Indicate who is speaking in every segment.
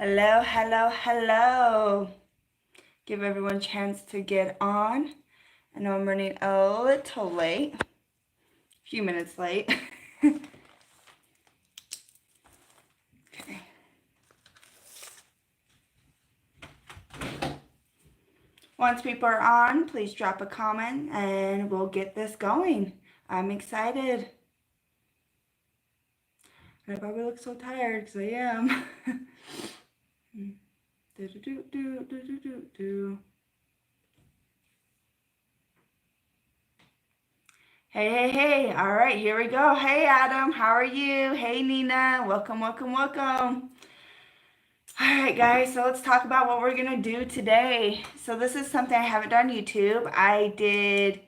Speaker 1: Hello, hello, hello. Give everyone a chance to get on. I know I'm running a little late. A few minutes late. Okay. Once people are on, please drop a comment and we'll get this going. I'm excited. I probably look so tired because I am. Hey, hey, hey. All right, here we go. Hey, Adam. How are you? Hey, Nina. Welcome, welcome, welcome. All right, guys. So let's talk about what we're going to do today. So this is something I haven't done on YouTube. I did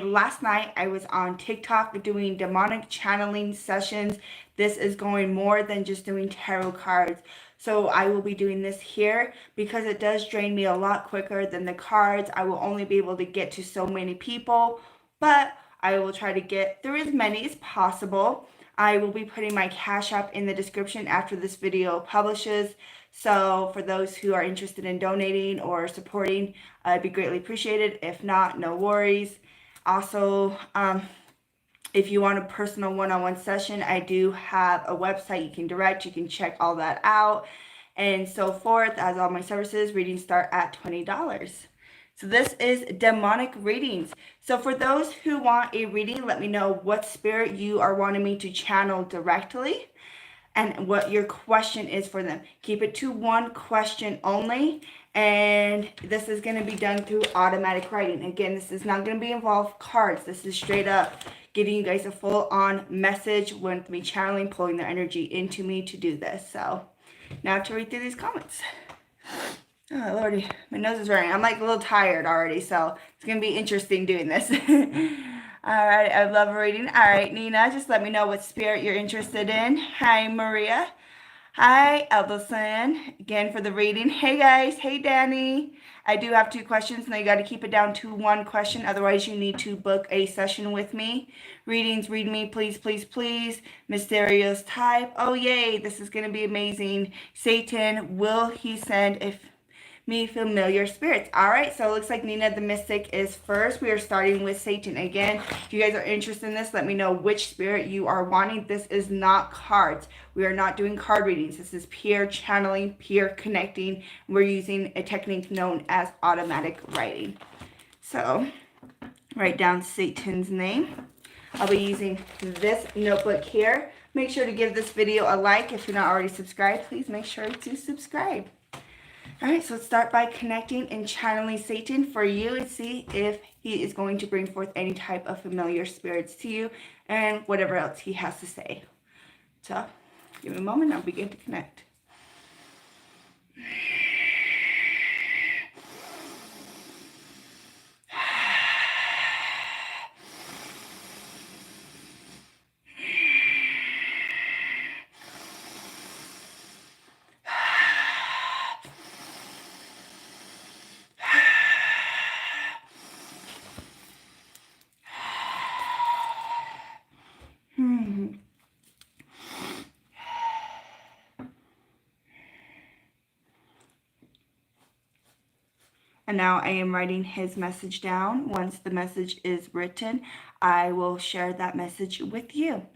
Speaker 1: last night I was on TikTok doing demonic channeling sessions. This is going more than just doing tarot cards. So I will be doing this here because it does drain me a lot quicker than the cards. I will only be able to get to so many people, but I will try to get through as many as possible. I will be putting my Cash App in the description after this video publishes. So for those who are interested in donating or supporting, it'd be greatly appreciated. If not, no worries. Also, if you want a personal one-on-one session, I do have a website you can direct. You can check all that out and so forth. As all my services, readings start at $20. So this is demonic readings. So for those who want a reading, let me know what spirit you are wanting me to channel directly and what your question is for them. Keep it to one question only. And this is going to be done through automatic writing. Again, this is not going to be involved cards. This is straight up giving you guys a full-on message with me channeling, pulling their energy into me to do this. So now to read through these comments. Oh, Lordy, my nose is running. I'm like a little tired already, so it's going to be interesting doing this. All right, I love reading. All right, Nina, just let me know what spirit you're interested in. Hi, Maria. Hi, Elderson. Again for the reading. Hey, guys. Hey, Danny. I do have 2 questions. Now you got to keep it down to 1 question. Otherwise, you need to book a session with me. Readings, read me, please, please, please. Mysterious type. Oh, yay. This is going to be amazing. Satan, will he send me familiar spirits? All right, so it looks like Nina the Mystic is first. We are starting with Satan. Again, if you guys are interested in this, let me know which spirit you are wanting. This is not cards. We are not doing card readings. This is pure channeling, pure connecting. We're using a technique known as automatic writing. So write down Satan's name. I'll be using this notebook here. Make sure to give this video a like. If you're not already subscribed, please make sure to subscribe. All right, so let's start by connecting and channeling Satan for you and see if he is going to bring forth any type of familiar spirits to you and whatever else he has to say. So give me a moment, I'll begin to connect. And now I am writing his message down. Once the message is written, I will share that message with you.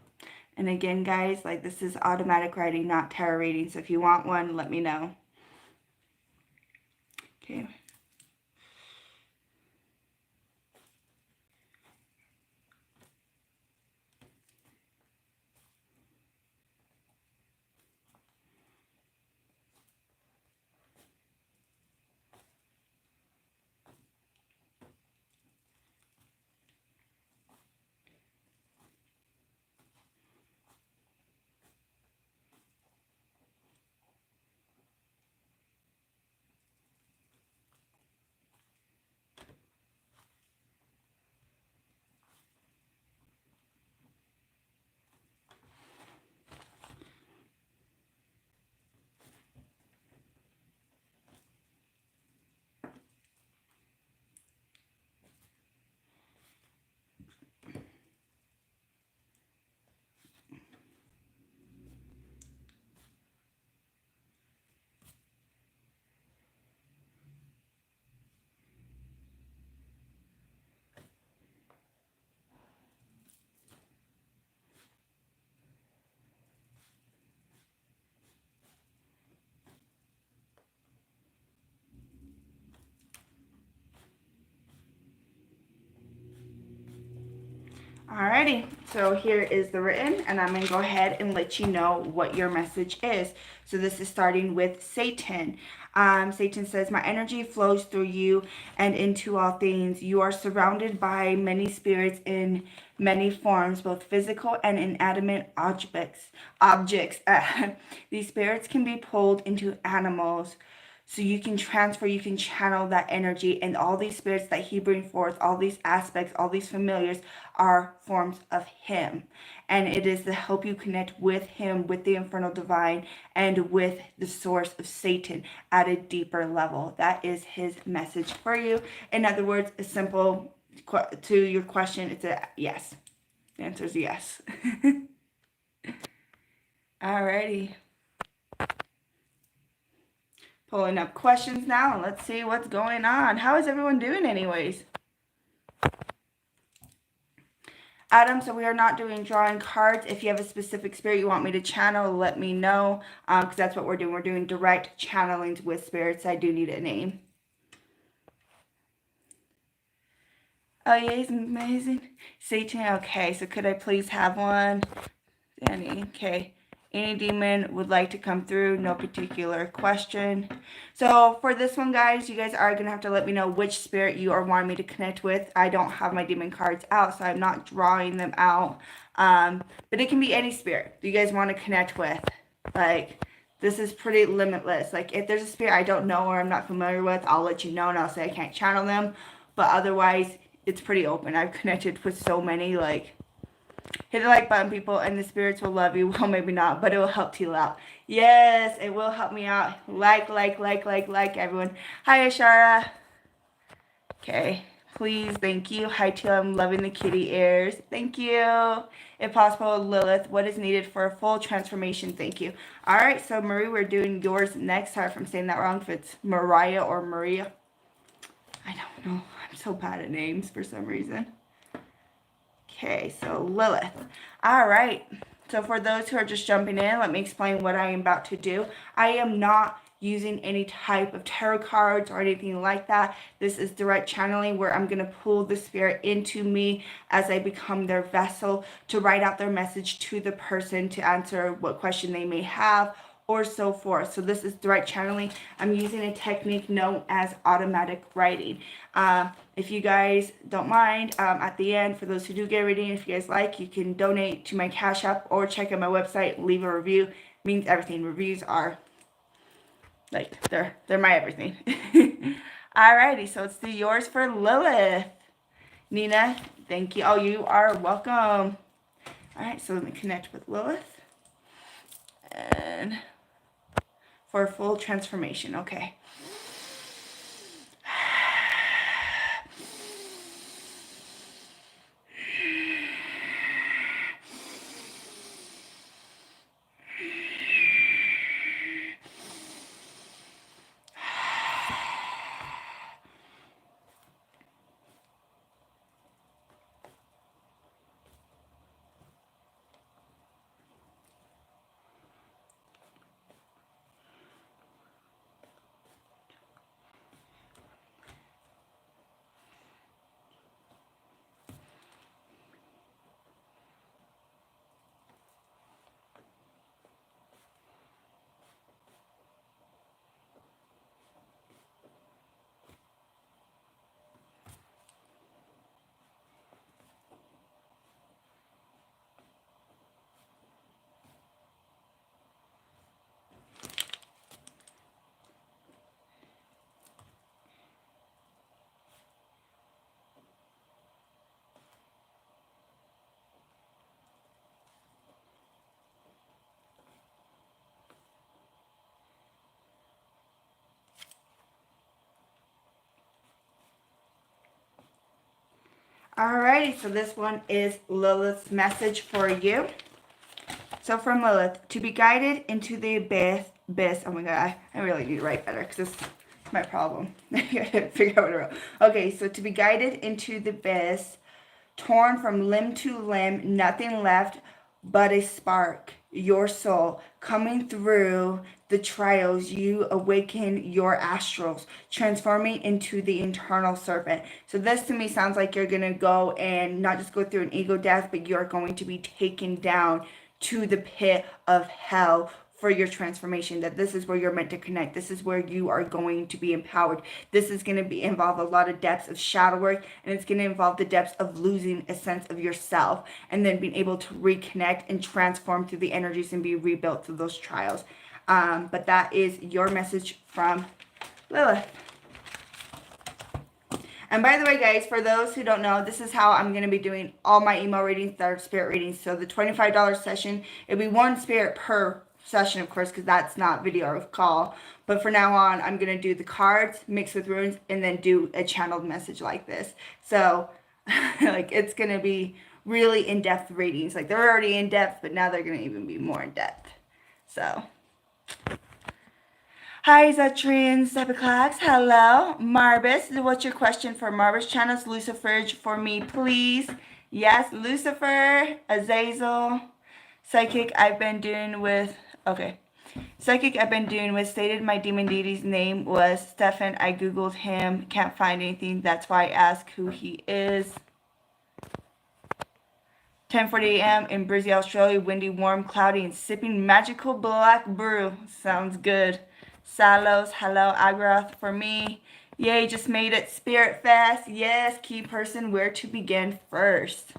Speaker 1: And again, guys, like this is automatic writing, not tarot reading. So if you want one, let me know. Okay. Alrighty, so here is the written, and I'm going to go ahead and let you know what your message is. So this is starting with Satan. Satan says, my energy flows through you and into all things. You are surrounded by many spirits in many forms, both physical and inanimate objects. These spirits can be pulled into animals. So you can transfer, you can channel that energy, and all these spirits that he brings forth, all these aspects, all these familiars are forms of him. And it is to help you connect with him, with the infernal divine, and with the source of Satan at a deeper level. That is his message for you. In other words, a simple to your question, it's a yes. The answer is yes. Alrighty. Pulling up questions now, and let's see what's going on. How is everyone doing anyways? Adam, so we are not doing drawing cards. If you have a specific spirit you want me to channel, let me know, because that's what we're doing. We're doing direct channelings with spirits. I do need a name. Oh, yeah, he's amazing. Satan, okay, so could I please have one? Danny, okay. Any demon would like to come through, no particular question. So for this one, guys, you guys are going to have to let me know which spirit you are wanting me to connect with. I don't have my demon cards out, so I'm not drawing them out. But it can be any spirit you guys want to connect with. Like, this is pretty limitless. Like, if there's a spirit I don't know or I'm not familiar with, I'll let you know and I'll say I can't channel them. But otherwise, it's pretty open. I've connected with so many, like... Hit the like button, people, and the spirits will love you. Well, maybe not, but it will help Teal out. Yes, it will help me out. Like, everyone. Hi, Ashara. Okay, please, thank you. Hi, Teal, I'm loving the kitty ears. Thank you. If possible, Lilith, what is needed for a full transformation? Thank you. All right, so Marie, we're doing yours next. Sorry if I'm saying that wrong, if it's Mariah or Maria. I don't know. I'm so bad at names for some reason. Okay, so Lilith. All right. So for those who are just jumping in, let me explain what I am about to do. I am not using any type of tarot cards or anything like that. This is direct channeling where I'm going to pull the spirit into me as I become their vessel to write out their message to the person to answer what question they may have or so forth. So this is direct channeling. I'm using a technique known as automatic writing. If you guys don't mind, at the end, for those who do get a reading, if you guys like, you can donate to my Cash App or check out my website, leave a review. It means everything. Reviews are, like, they're my everything. Alrighty, so let's do yours for Lilith. Nina, thank you. Oh, you are welcome. Alright, so let me connect with Lilith. And... for full transformation. Okay. Alrighty, so this one is Lilith's message for you. So from Lilith, to be guided into the abyss. Oh my god, I really need to write better because this is my problem. I gotta figure out what I wrote. Okay, so to be guided into the abyss, torn from limb to limb, nothing left but a spark, your soul, coming through the trials. You awaken your astrals, transforming into the eternal serpent. So this to me sounds like you're going to go and not just go through an ego death, but you're going to be taken down to the pit of hell for your transformation. That this is where you're meant to connect. This is where you are going to be empowered. This is going to be involve a lot of depths of shadow work, and it's going to involve the depths of losing a sense of yourself, and then being able to reconnect and transform through the energies and be rebuilt through those trials. But that is your message from Lilith. And by the way, guys, for those who don't know, this is how I'm going to be doing all my email readings that are spirit readings. So the $25 session, it'll be one spirit per session, of course, because that's not video or call. But for now on, I'm going to do the cards mixed with runes and then do a channeled message like this. So like it's going to be really in-depth readings. Like they're already in-depth, but now they're going to even be more in-depth. So hi, Zetrians, Epiclax. Hello, Marvis. What's your question for Marvis? Channels Lucifer for me, please. Yes, Lucifer, Azazel, Psychic. I've been doing with. Okay. Psychic I've been doing with stated my demon deity's name was Stefan. I googled him, can't find anything. That's why I asked who he is. 10:40 a.m. in Brizzy, Australia. Windy, warm, cloudy, and sipping magical black brew. Sounds good. Salios, hello, Agrath for me. Yay, just made it. Spirit Fest. Yes, key person, where to begin first.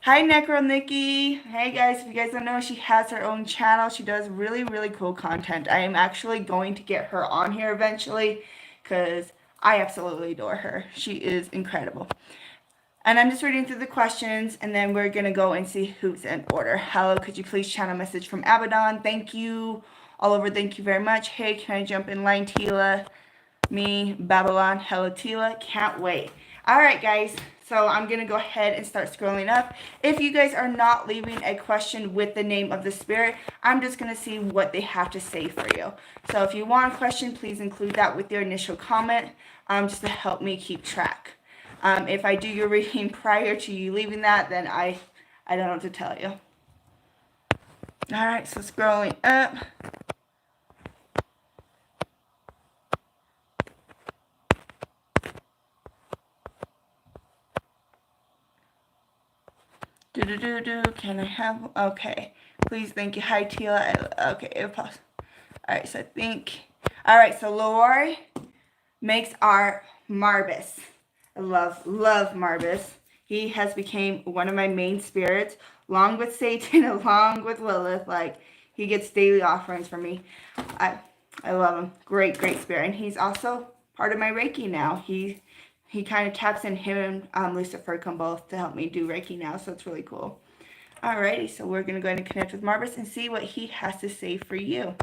Speaker 1: Hi, Necro Nikki. Hey, guys, if you guys don't know, she has her own channel. She does really, really cool content. I am actually going to get her on here eventually because I absolutely adore her. She is incredible. And I'm just reading through the questions, and then we're going to go and see who's in order. Hello, could you please channel a message from Abaddon? Thank you. All over, thank you very much. Hey, can I jump in line, Tila? Me, Babalon. Hello, Tila. Can't wait. All right, guys. So I'm going to go ahead and start scrolling up. If you guys are not leaving a question with the name of the spirit, I'm just going to see what they have to say for you. So if you want a question, please include that with your initial comment just to help me keep track. If I do your reading prior to you leaving that, then I don't know what to tell you. All right, so scrolling up. Can I have, okay. Please, thank you. Hi, Tila. Okay, pause. All right, so I think, all right, so Lori makes our Marvis. I love Marvis. He has become one of my main spirits, along with Satan, along with Lilith. Like, he gets daily offerings from me. I love him. Great spirit. And he's also part of my Reiki now. He kind of taps in. Him and Lucifer come both to help me do Reiki now, so it's really cool. Alrighty, so we're going to go ahead and connect with Marvis and see what he has to say for you.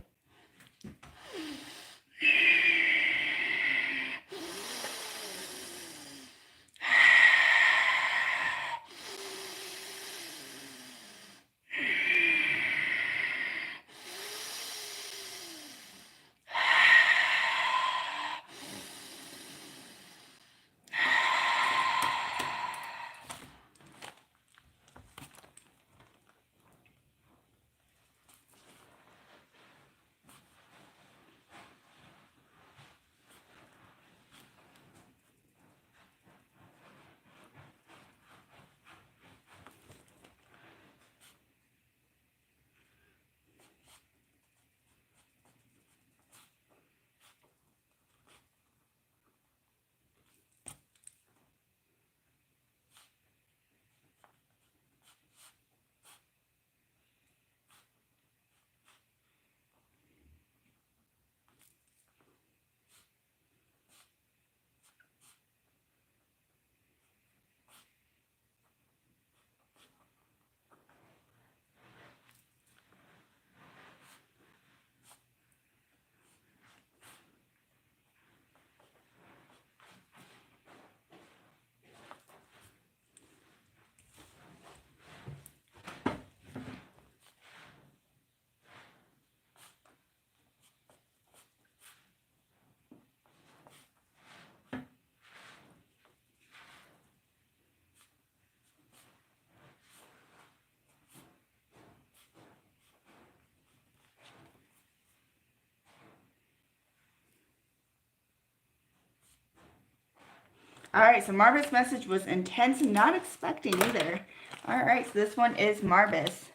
Speaker 1: All right, so Marvis' message was intense and not expecting either. All right, so this one is Marvis.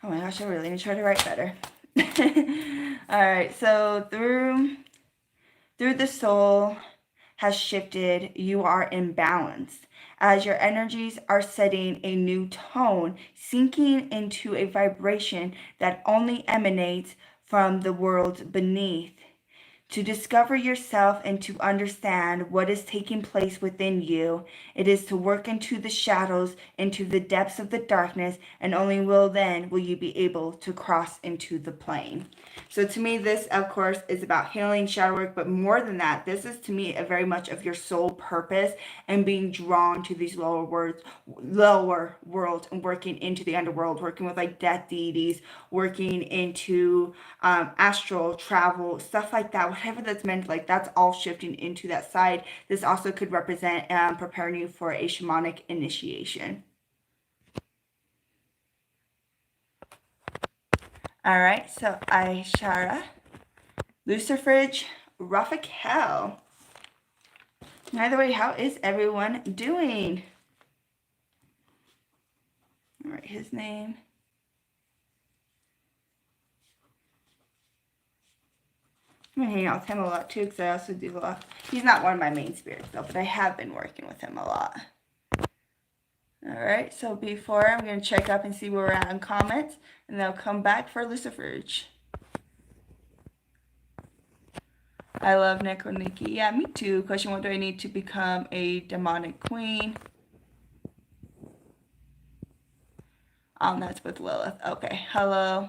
Speaker 1: Oh my gosh, I really need to try to write better. All right, so through the soul has shifted, you are imbalanced. As your energies are setting a new tone, sinking into a vibration that only emanates from the world beneath. To discover yourself and to understand what is taking place within you, it is to work into the shadows, into the depths of the darkness, and only then will you be able to cross into the plane. So to me, this, of course, is about healing, shadow work, but more than that, this is to me a very much of your soul purpose and being drawn to these lower worlds and working into the underworld, working with like death deities, working into astral travel, stuff like that, whatever that's meant, like that's all shifting into that side. This also could represent preparing you for a shamanic initiation. All right, so Aishara, Lucifer, Raphael. Either way, how is everyone doing? All right, his name. I'm gonna hang out with him a lot too, because I also do a lot. He's not one of my main spirits though, but I have been working with him a lot. All right, so before I'm gonna check up and see where we're at in comments, and then I'll come back for Lucifer. I love Necroniki. Yeah, me too. Question, what do I need to become a demonic queen? That's with Lilith. Okay, hello.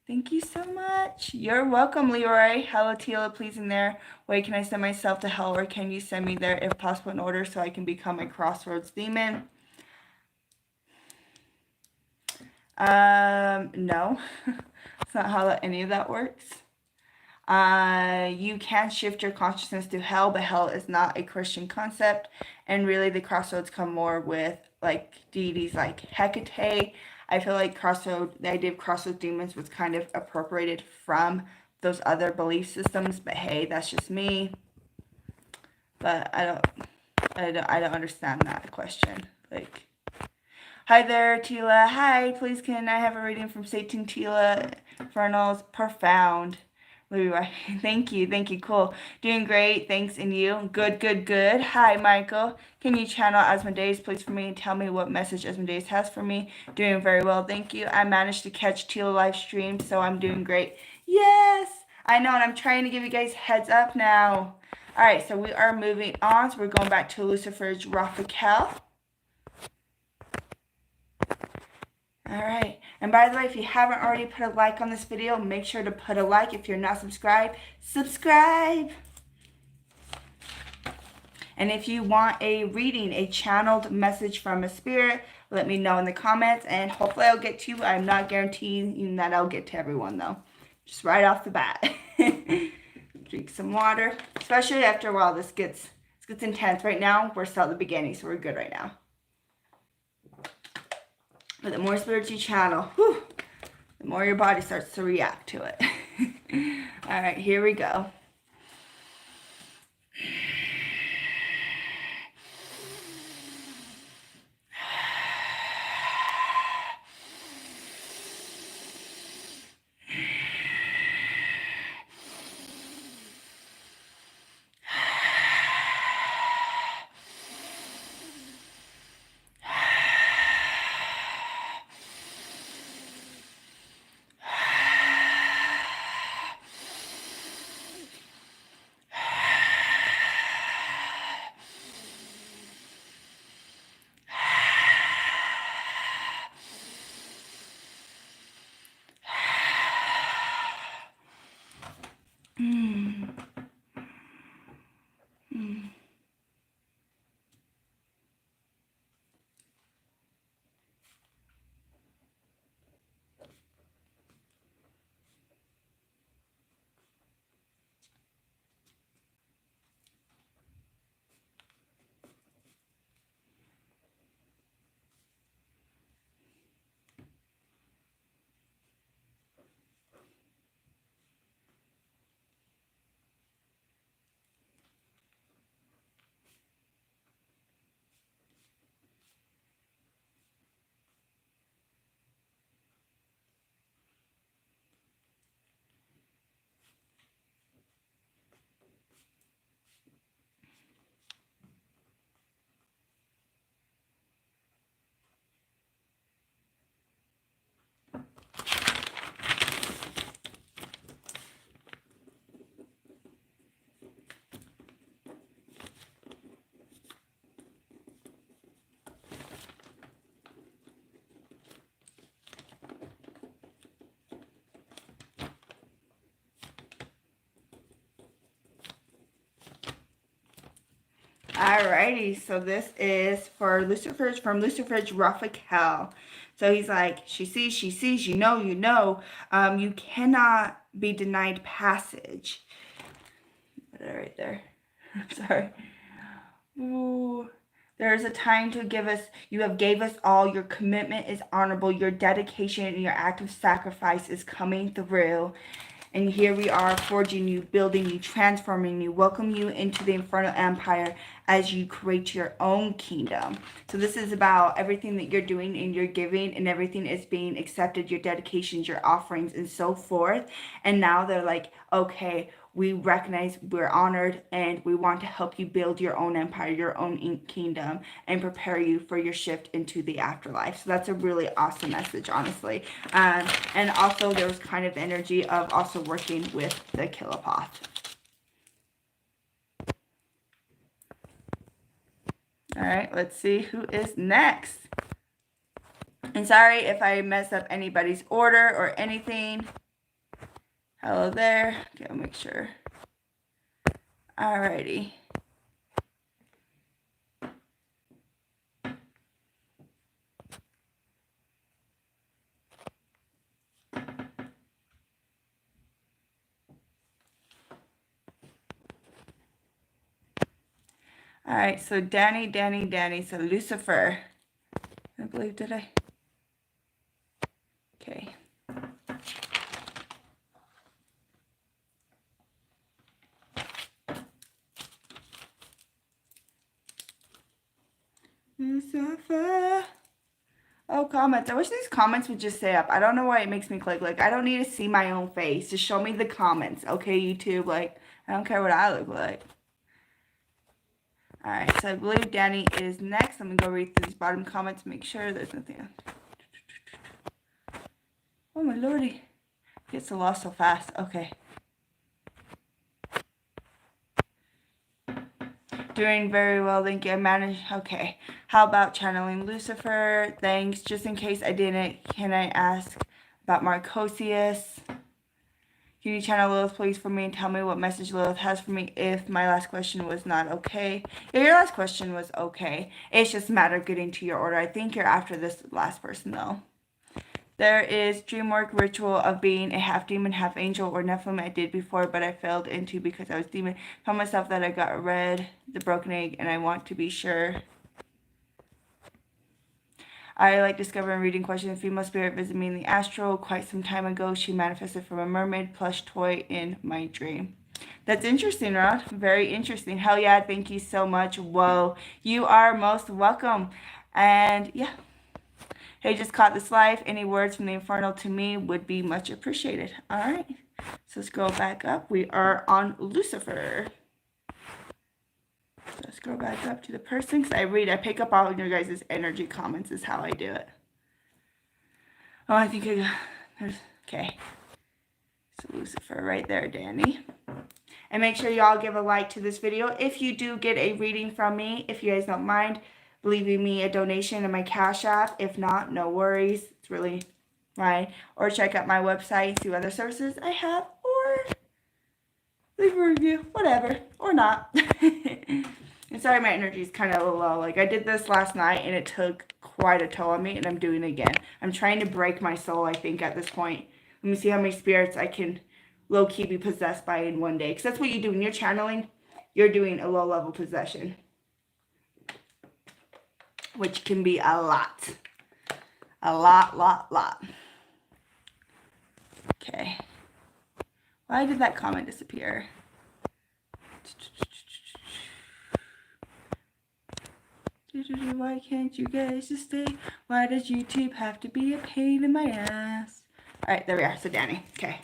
Speaker 1: Thank you so much. You're welcome, Leroy. Hello, Tila, please in there. Wait, can I send myself to hell, or can you send me there if possible in order so I can become a crossroads demon? No. That's not how any of that works. You can shift your consciousness to hell, but hell is not a Christian concept. And really the crossroads come more with like deities like Hecate. I feel like the idea of crossroads demons was kind of appropriated from those other belief systems, but hey, that's just me. But I don't understand that question. Like, hi there, Tila. Hi, please can I have a reading from Satan, Tila? Infernals, profound. Thank you, cool. Doing great, thanks, and you? Good. Hi, Michael. Can you channel Asmodeus, please, for me and tell me what message Asmodeus has for me? Doing very well, thank you. I managed to catch Teal live stream, so I'm doing great. Yes, I know, and I'm trying to give you guys heads up now. All right, so we are moving on. So we're going back to Lucifer's Raphael. All right, and by the way, if you haven't already put a like on this video, make sure to put a like. If you're not subscribed, subscribe. And if you want a reading, a channeled message from a spirit, let me know in the comments, and hopefully I'll get to you. I'm not guaranteeing that I'll get to everyone though, just right off the bat. Drink some water, especially after a while. This gets intense. Right now, we're still at the beginning, so we're good right now. But the more spirits you channel, whew, the more your body starts to react to it. All right, here we go. Alrighty, so this is for Lucifer's, from Lucifer's Raphael. So he's like, she sees, you know, you cannot be denied passage. Put it right there. Sorry. Ooh. There is a time to give us, you have gave us all, your commitment is honorable, your dedication and your act of sacrifice is coming through. And here we are, forging you, building you, transforming you, welcome you into the Infernal Empire as you create your own kingdom. So this is about everything that you're doing and you're giving, and everything is being accepted, your dedications, your offerings, and so forth. And now they're like, okay, we recognize, we're honored, and we want to help you build your own empire, your own kingdom, and prepare you for your shift into the afterlife. So that's a really awesome message, honestly. And also there was kind of energy of also working with the Kilopoth. All right, let's see who is next. And sorry if I mess up anybody's order or anything. Hello there. Okay, I'll make sure. Alrighty. Alright, so Danny. So Lucifer. I believe, did I? Okay. Lucifer. Oh, comments. I wish these comments would just stay up. I don't know why it makes me click. Like, I don't need to see my own face. Just show me the comments. Okay, YouTube? Like, I don't care what I look like. Alright, so I believe Danny is next. Let me go read through these bottom comments. Make sure there's nothing else. Oh, my lordy. Gets lost so fast. Okay. Doing very well, thank you. I managed. Okay. How about channeling Lucifer? Thanks. Just in case I didn't, can I ask about Marcosius? Can you channel Lilith, please, for me, and tell me what message Lilith has for me if my last question was not okay? Yeah, your last question was okay. It's just a matter of getting to your order. I think you're after this last person, though. There is dream work ritual of being a half demon, half angel, or Nephilim. I did before, but I failed into because I was demon. Tell myself that I got read the broken egg, and I want to be sure. I like discovering reading questions. Female spirit visited me in the astral quite some time ago. She manifested from a mermaid plush toy in my dream. That's interesting, Rod. Very interesting. Hell yeah, thank you so much. Whoa, you are most welcome. And yeah. Hey, just caught this live. Any words from the Infernal to me would be much appreciated. All right. So scroll back up. We are on Lucifer. So scroll back up to the person. Because I pick up all of your guys' energy comments is how I do it. Oh, I think I got, there's, okay. So Lucifer right there, Danny. And make sure y'all give a like to this video. If you do get a reading from me, if you guys don't mind leaving me a donation in my Cash App. If not, no worries. It's really fine. Or check out my website, see what other services I have, or leave a review, whatever, or not. And sorry, my energy is kind of a little low. Like, I did this last night, and it took quite a toll on me, and I'm doing it again. I'm trying to break my soul, I think, at this point. Let me see how many spirits I can low-key be possessed by in one day. Because that's what you do when you're channeling. You're doing a low-level possession, which can be a lot. A lot. Okay. Why did that comment disappear? Why can't you guys just stay? Why does YouTube have to be a pain in my ass? Alright, there we are. So Danny. Okay.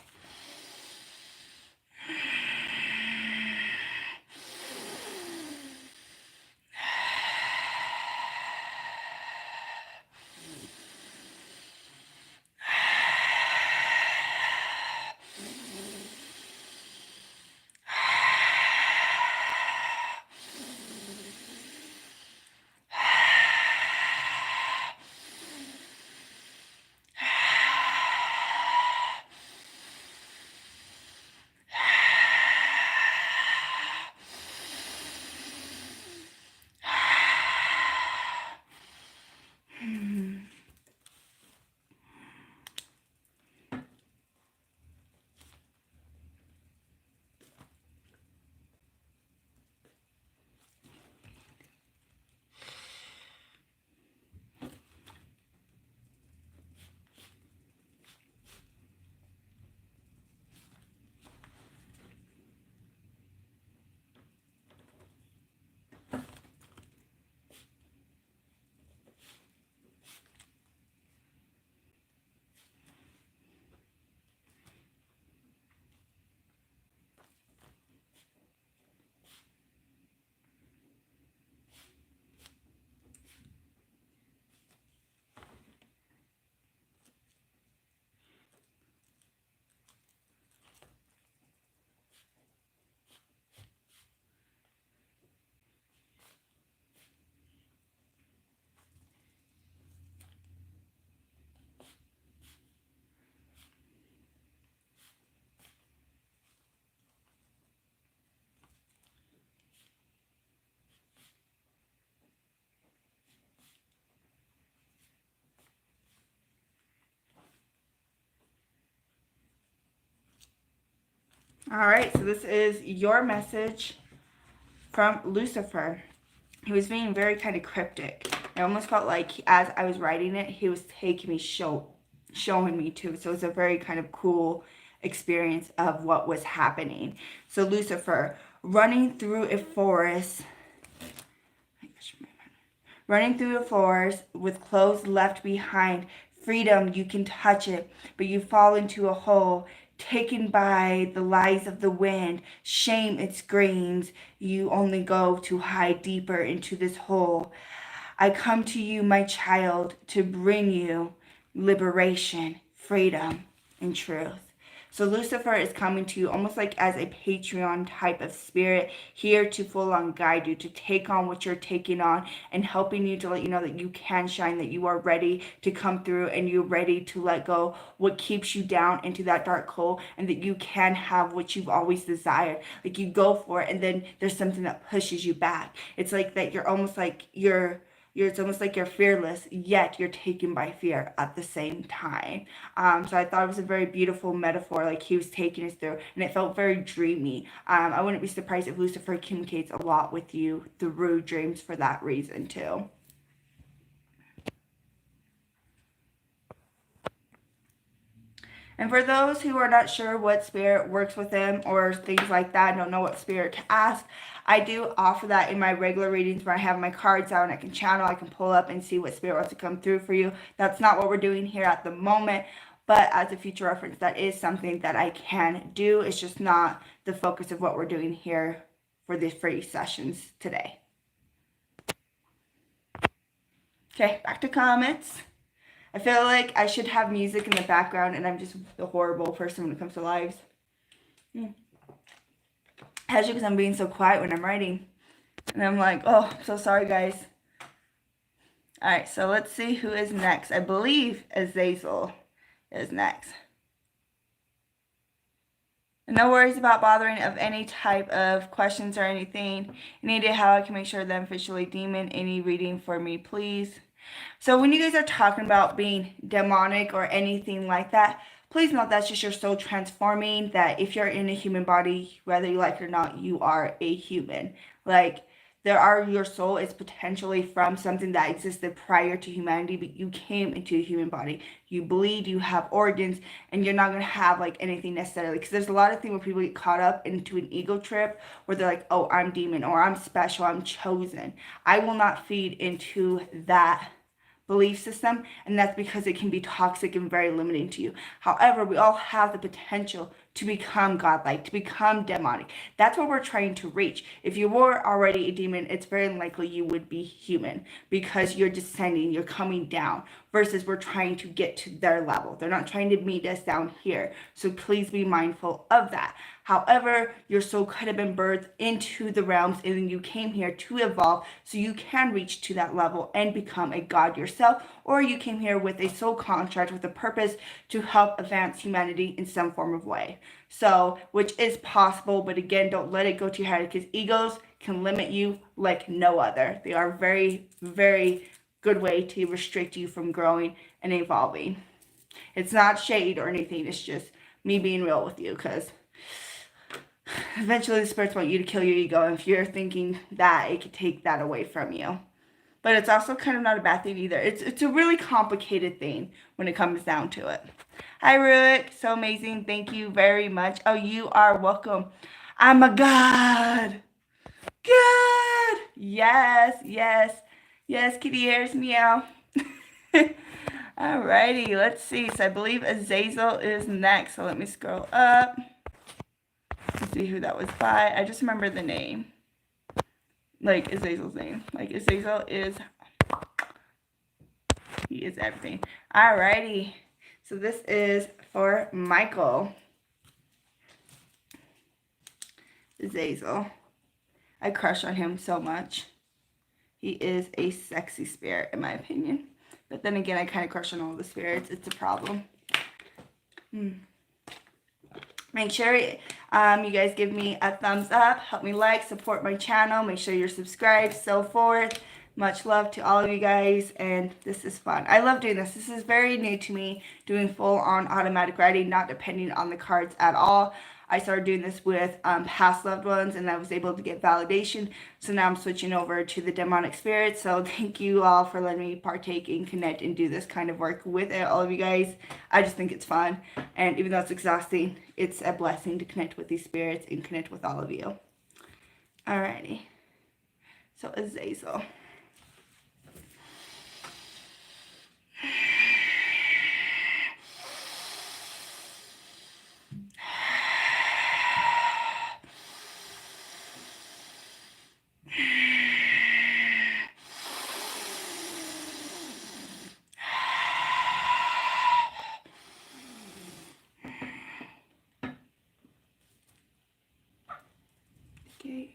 Speaker 1: All right, so this is your message from Lucifer. He was being very kind of cryptic. I almost felt like as I was writing it, he was taking me, showing me too. So it's a very kind of cool experience of what was happening. So Lucifer, running through a forest, with clothes left behind. Freedom, you can touch it, but you fall into a hole, taken by the lies of the wind. Shame, it screams. You only go to hide deeper into this hole. I come to you, my child, to bring you liberation, freedom, and truth. So Lucifer is coming to you almost like as a Patreon type of spirit, here to full on guide you, to take on what you're taking on, and helping you to let you know that you can shine, that you are ready to come through, and you're ready to let go what keeps you down into that dark hole, and that you can have what you've always desired. Like you go for it, and then there's something that pushes you back. It's like that you're almost like it's almost like you're fearless, yet you're taken by fear at the same time. So I thought it was a very beautiful metaphor, like he was taking us through, and it felt very dreamy. I wouldn't be surprised if Lucifer communicates a lot with you through dreams for that reason too. And for those who are not sure what spirit works with them or things like that, don't know what spirit to ask, I do offer that in my regular readings where I have my cards out and I can channel, I can pull up and see what spirit wants to come through for you. That's not what we're doing here at the moment, but as a future reference, that is something that I can do. It's just not the focus of what we're doing here for the free sessions today. Okay, back to comments. I feel like I should have music in the background, and I'm just a horrible person when it comes to lives. Especially because I'm being so quiet when I'm writing. And I'm like, oh, I'm so sorry, guys. Alright, so let's see who is next. I believe Azazel is next. No worries about bothering of any type of questions or anything. Any idea how I can make sure that I'm officially demon? Any reading for me, please? So when you guys are talking about being demonic or anything like that, please note that's just your soul transforming, that if you're in a human body, whether you like it or not, you are a human. Like, your soul is potentially from something that existed prior to humanity, but you came into a human body. You bleed, you have organs, and you're not going to have like anything necessarily. Because there's a lot of things where people get caught up into an ego trip where they're like, oh, I'm demon, or I'm special, I'm chosen. I will not feed into that belief system, and that's because it can be toxic and very limiting to you. However, we all have the potential to become godlike, to become demonic. That's what we're trying to reach. If you were already a demon, it's very likely you would be human, because you're descending, you're coming down, versus we're trying to get to their level. They're not trying to meet us down here. So please be mindful of that. However, your soul could have been birthed into the realms, and then you came here to evolve so you can reach to that level and become a god yourself, or you came here with a soul contract with a purpose to help advance humanity in some form of way. So, which is possible, but again, don't let it go to your head, because egos can limit you like no other. They are very, very good way to restrict you from growing and evolving. It's not shade or anything. It's just me being real with you, because eventually the spirits want you to kill your ego, and if you're thinking that, it could take that away from you. But it's also kind of not a bad thing either. It's a really complicated thing when it comes down to it. Hi, Ruick. So amazing. Thank you very much. Oh, you are welcome. I'm a god. God. Yes, yes. Yes, kitty ears, meow. Alrighty, let's see. So I believe Azazel is next. So let me scroll up. Let's see who that was by. I just remember the name. Like Azazel's name. Like Azazel is, he is everything. Alrighty. So this is for Michael. Azazel. I crush on him so much. He is a sexy spirit, in my opinion. But then again, I kind of crush on all the spirits. It's a problem. Make sure you guys give me a thumbs up. Help me like, support my channel. Make sure you're subscribed, so forth. Much love to all of you guys, and this is fun. I love doing this. This is very new to me, doing full-on automatic writing, not depending on the cards at all. I started doing this with past loved ones, and I was able to get validation. So now I'm switching over to the demonic spirits. So thank you all for letting me partake and connect and do this kind of work with it, all of you guys. I just think it's fun. And even though it's exhausting, it's a blessing to connect with these spirits and connect with all of you. Alrighty. So Azazel. Okay.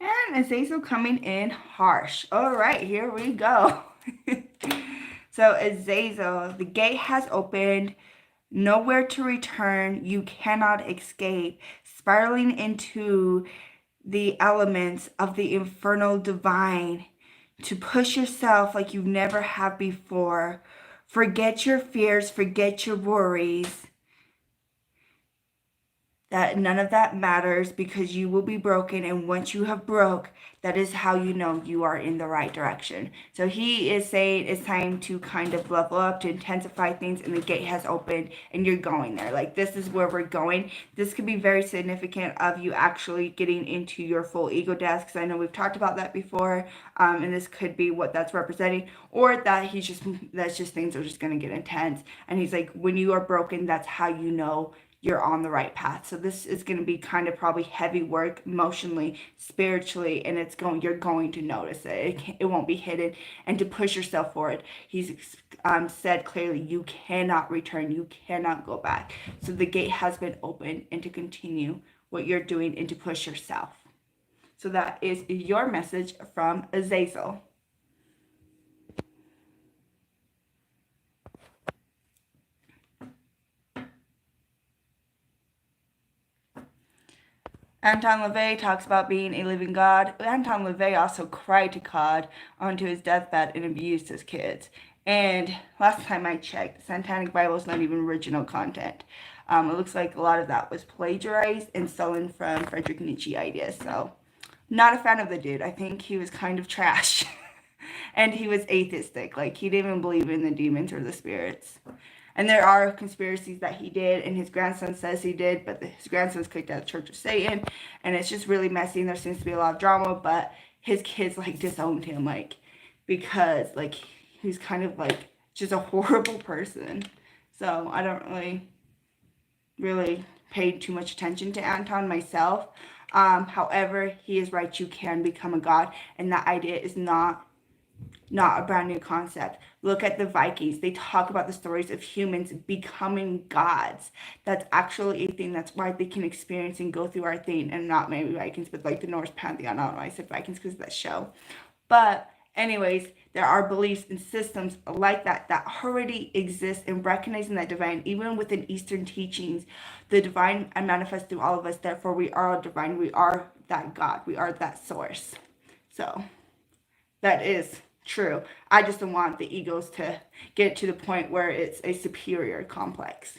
Speaker 1: And Azazel coming in harsh. All right, here we go. So Azazel, the gate has opened. Nowhere to return. You cannot escape. Spiraling into the elements of the infernal divine. To push yourself like you never have before. Forget your fears. Forget your worries. That none of that matters because you will be broken, and once you have broke, that is how you know you are in the right direction. So he is saying it's time to kind of level up, to intensify things, and the gate has opened and you're going there. Like, this is where we're going. This could be very significant of you actually getting into your full ego death, because I know we've talked about that before, and this could be what that's representing, or that that's just things are just going to get intense. And he's like, when you are broken, that's how you know you're on the right path. So this is going to be kind of probably heavy work emotionally, spiritually, and you're going to notice it. It won't be hidden. And to push yourself forward, he's said clearly, you cannot return, you cannot go back. So the gate has been opened, and to continue what you're doing and to push yourself. So that is your message from Azazel. Anton LaVey talks about being a living God. Anton LaVey also cried to God onto his deathbed and abused his kids. And last time I checked, the Satanic Bible is not even original content. It looks like a lot of that was plagiarized and stolen from Friedrich Nietzsche ideas. So, not a fan of the dude. I think he was kind of trash. And he was atheistic. Like, he didn't even believe in the demons or the spirits. And there are conspiracies that he did, and his grandson says he did, but his grandson's kicked out of the Church of Satan, and it's just really messy, and there seems to be a lot of drama, but his kids, like, disowned him, like, because, like, he's kind of, like, just a horrible person. So I don't really pay too much attention to Anton myself. However, he is right, you can become a god, and that idea is not a brand new concept. Look at the Vikings. They talk about the stories of humans becoming gods. That's actually a thing. That's why they can experience and go through our thing. And not maybe Vikings, but like the Norse pantheon. I don't know why I said Vikings because of that show. But Anyways, there are beliefs and systems like that that already exist, and recognizing that divine, even within Eastern teachings, the divine manifests through all of us. Therefore, we are all divine. We are that God. We are that source. So that is true. I just don't want the egos to get to the point where it's a superior complex.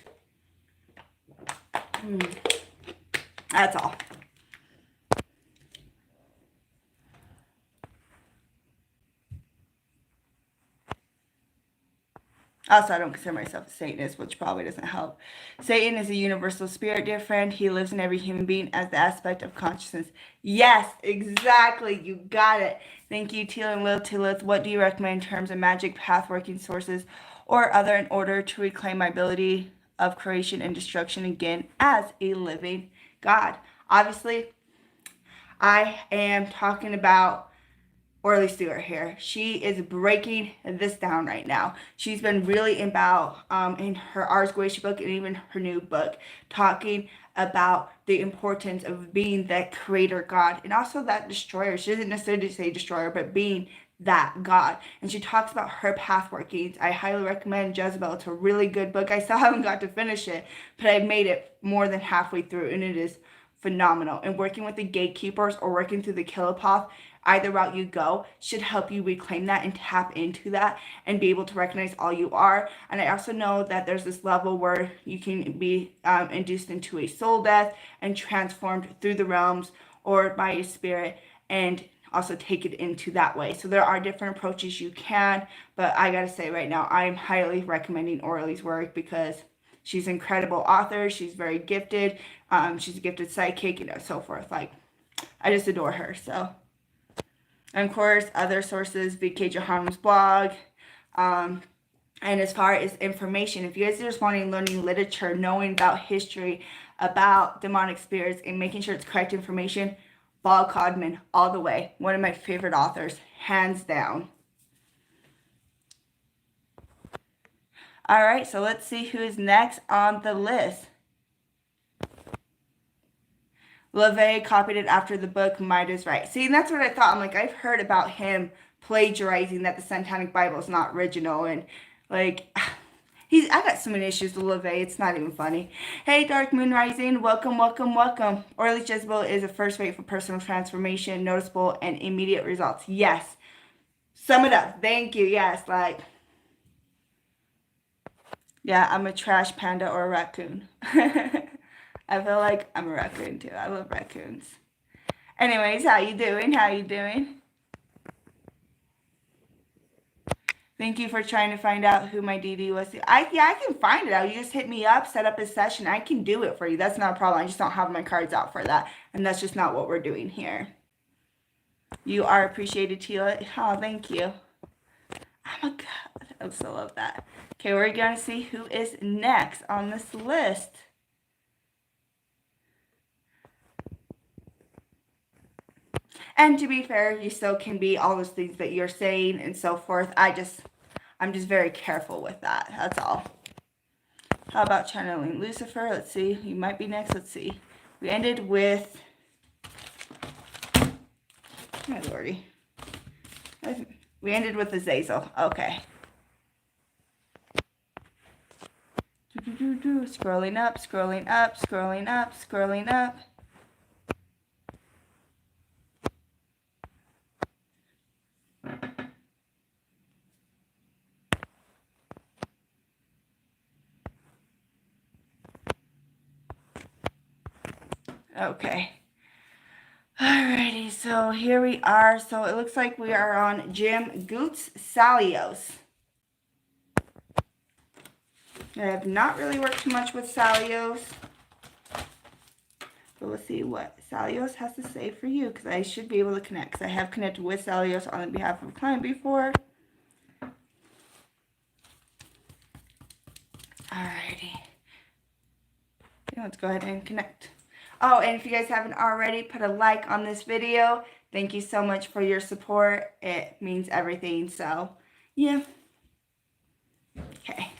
Speaker 1: That's all. Also, I don't consider myself a Satanist, which probably doesn't help. Satan is a universal spirit, dear friend. He lives in every human being as the aspect of consciousness. Yes, exactly. You got it. Thank you, Teal and Lilith. What do you recommend in terms of magic, path working sources, or other in order to reclaim my ability of creation and destruction again as a living God? Obviously, I am talking about Orly Stewart here. She is breaking this down right now. She's been really about, in her Ars Goetia book and even her new book, talking about the importance of being that creator God and also that destroyer. She doesn't necessarily say destroyer, but being that God. And she talks about her path workings. I highly recommend Jezebel. It's a really good book. I still haven't got to finish it, but I made it more than halfway through, and it is phenomenal. And working with the gatekeepers or working through the kilopath, either route you go should help you reclaim that and tap into that and be able to recognize all you are. And I also know that there's this level where you can be induced into a soul death and transformed through the realms or by a spirit, and also take it into that way. So there are different approaches you can, but I gotta say right now, I'm highly recommending Orly's work because she's an incredible author. She's very gifted. She's a gifted psychic, and so forth. Like, I just adore her. So, and of course, other sources, VK Johan's blog. And as far as information, if you guys are just wanting learning literature, knowing about history, about demonic spirits, and making sure it's correct information, Bob Codman, all the way. One of my favorite authors, hands down. All right, so let's see who is next on the list. LaVey copied it after the book Might is Right. See, and that's what I thought. I'm like, I've heard about him plagiarizing that the Satanic Bible is not original, and like, I got so many issues with LaVey, it's not even funny. Hey, Dark Moon Rising, welcome, welcome, welcome. Orly Jezebel is a first rate for personal transformation, noticeable and immediate results. Yes. Sum it up. Thank you. Yes, like, yeah, I'm a trash panda or a raccoon. I feel like I'm a raccoon too. I love raccoons. Anyways, how you doing? How you doing? Thank you for trying to find out who my DD was. Yeah, I can find it out. You just hit me up, set up a session. I can do it for you. That's not a problem. I just don't have my cards out for that. And that's just not what we're doing here. You are appreciated, Tila. Oh, thank you. Oh my God. I still love that. Okay, we're going to see who is next on this list. And to be fair, you still can be all those things that you're saying and so forth. I'm just very careful with that. That's all. How about channeling Lucifer? Let's see. You might be next. Let's see. We ended with... My lordy. We ended with Azazel. Okay. Scrolling up, scrolling up, scrolling up, scrolling up. Okay. Alrighty, so here we are. So it looks like we are on Jim Goots Salios. I have not really worked too much with Salios. But let's see what Salios has to say for you, because I should be able to connect. Because I have connected with Salios on behalf of a client before. Alrighty. Let's go ahead and connect. Oh, and if you guys haven't already, put a like on this video. Thank you so much for your support. It means everything. So, yeah. Okay.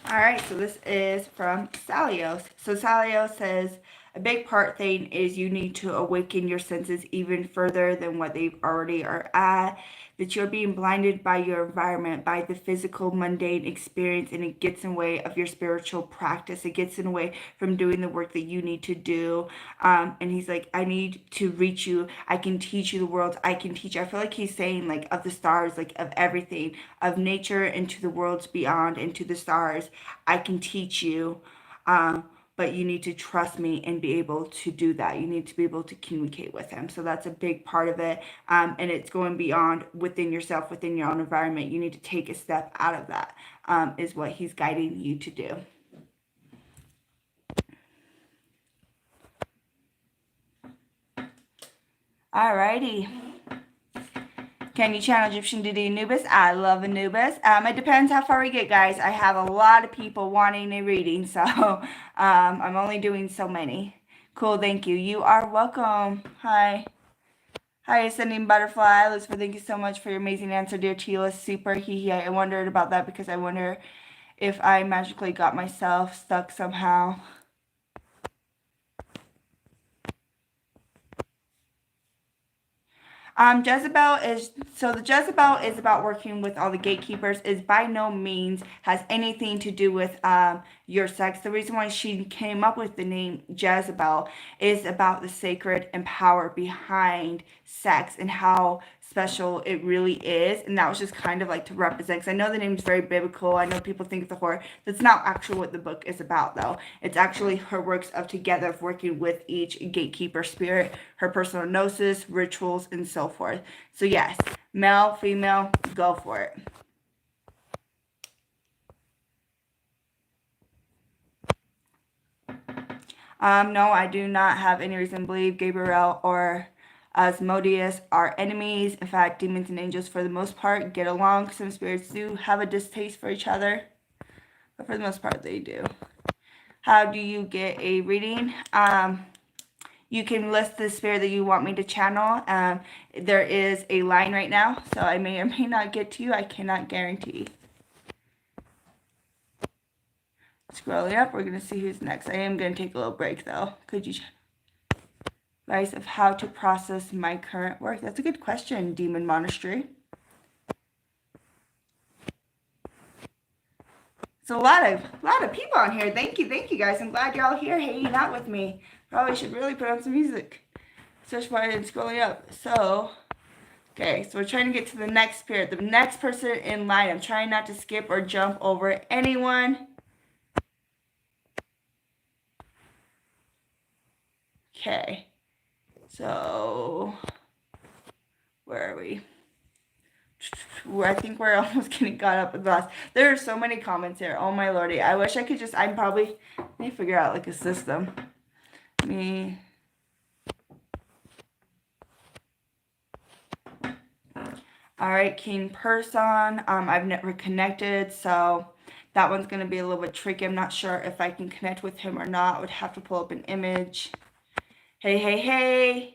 Speaker 1: All right, so this is from Salios. So Salios says, a big part thing is you need to awaken your senses even further than what they already are at. That you're being blinded by your environment, by the physical, mundane experience, and it gets in the way of your spiritual practice. It gets in the way from doing the work that you need to do. And he's like, I need to reach you. I can teach you the world. I can teach you. I feel like he's saying, like, of the stars, like, of everything, of nature into the worlds beyond, into the stars. I can teach you. But you need to trust me and be able to do that. You need to be able to communicate with him. So that's a big part of it. And it's going beyond within yourself, within your own environment. You need to take a step out of that, is what he's guiding you to do. Alrighty. Can you channel Egyptian deity Anubis? I love Anubis. It depends how far we get, guys. I have a lot of people wanting a reading, so I'm only doing so many. Cool, thank you. You are welcome. Hi. Hi, Ascending Butterfly. Lucifer, thank you so much for your amazing answer, dear Tila. Super hee. I wondered about that because I wonder if I magically got myself stuck somehow. Jezebel is, so the Jezebel is about working with all the gatekeepers, is by no means has anything to do with your sex. The reason why she came up with the name Jezebel is about the sacred and power behind sex and how special it really is. And that was just kind of like to represent, because I know the name is very biblical. I know people think it's a horror. That's not actually what the book is about, though. It's actually her works of together of working with each gatekeeper spirit, her personal gnosis, rituals, and so forth. So yes, male, female, go for it. No, I do not have any reason to believe Gabriel or Asmodeus are enemies. In fact, demons and angels, for the most part, get along. Some spirits do have a distaste for each other, but for the most part, they do. How do you get a reading? You can list the spirit that you want me to channel. There is a line right now, so I may or may not get to you. I cannot guarantee. Scrolling up, we're going to see who's next. I am going to take a little break, though. Could you advice of how to process my current work? That's a good question, Demon Monastery. So a lot of people on here. Thank you, guys. I'm glad you're all here hanging out with me. Probably should really put on some music. Search bar and scrolling up. So, okay, so we're trying to get to the next spirit, the next person in line. I'm trying not to skip or jump over anyone. Okay, so where are we? I think we're almost getting caught up with the last. There are so many comments here. Oh my lordy. I wish I could just, let me figure out like a system. All right, King Person. I've never connected, so that one's going to be a little bit tricky. I'm not sure if I can connect with him or not. I would have to pull up an image. Hey.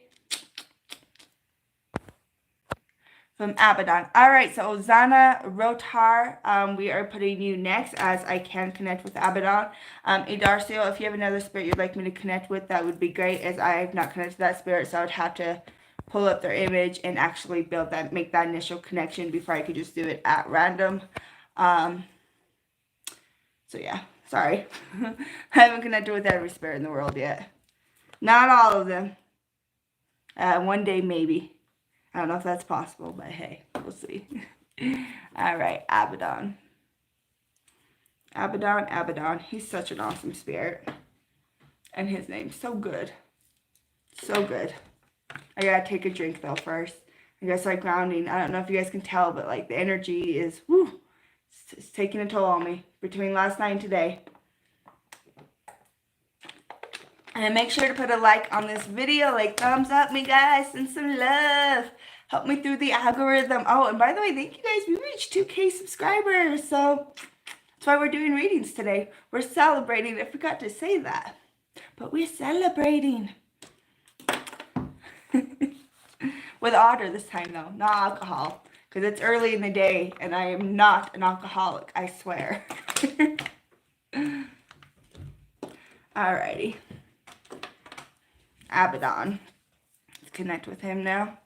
Speaker 1: From Abaddon. All right, so Zana Rotar, we are putting you next as I can connect with Abaddon. Edarcio, if you have another spirit you'd like me to connect with, that would be great, as I have not connected to that spirit, so I would have to pull up their image and actually make that initial connection before I could just do it at random. So yeah, sorry. I haven't connected with every spirit in the world yet. Not all of them. One day maybe. I don't know if that's possible, but hey, we'll see. All right, Abaddon. Abaddon. He's such an awesome spirit. And his name's so good. So good. I gotta take a drink, though, first. I gotta start grounding. I don't know if you guys can tell, but, like, the energy is, whoo, it's taking a toll on me between last night and today. And make sure to put a like on this video, like thumbs up me, guys, and some love. Help me through the algorithm. Oh, and by the way, thank you guys. We reached 2K subscribers, so that's why we're doing readings today. We're celebrating. I forgot to say that, but we're celebrating. With water this time, though, not alcohol, because it's early in the day, and I am not an alcoholic, I swear. Alrighty. Abaddon. Let's connect with him now.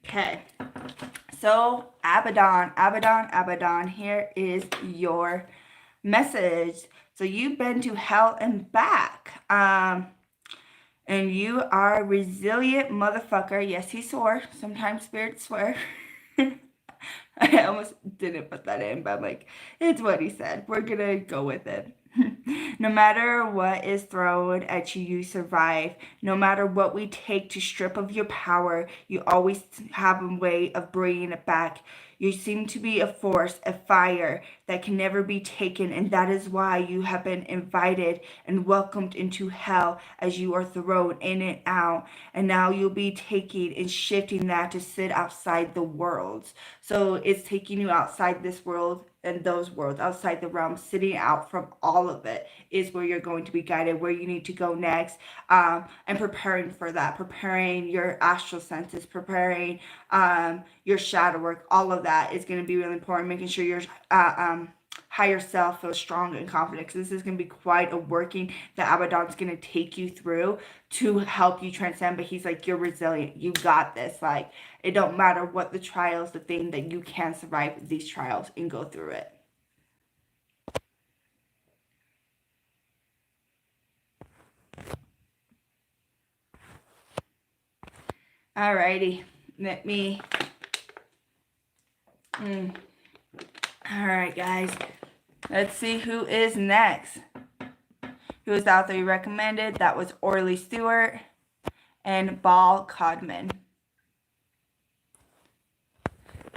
Speaker 1: Okay. So, Abaddon, here is your message. So, you've been to hell and back. And you are a resilient motherfucker. Yes, he swore. Sometimes spirits swear. I almost didn't put that in, but I'm like, it's what he said. We're gonna go with it. No matter what is thrown at you, you survive. No matter what we take to strip of your power, you always have a way of bringing it back. You seem to be a force, a fire that can never be taken, and that is why you have been invited and welcomed into hell as you are thrown in and out. And now you'll be taking and shifting that to sit outside the worlds. So it's taking you outside this world and those worlds, outside the realm, sitting out from all of it is where you're going to be guided, where you need to go next, and preparing for that, preparing your astral senses, preparing your shadow work. All of that is going to be really important, making sure your higher self feels strong and confident, because this is going to be quite a working that Abaddon's going to take you through to help you transcend. But he's like, you're resilient, you got this. Like, it don't matter what the trials, the thing that you can survive these trials and go through it. Alrighty, let me alright, guys, let's see who is next. Who is out there you recommended? That was Orly Stewart and Ball Codman.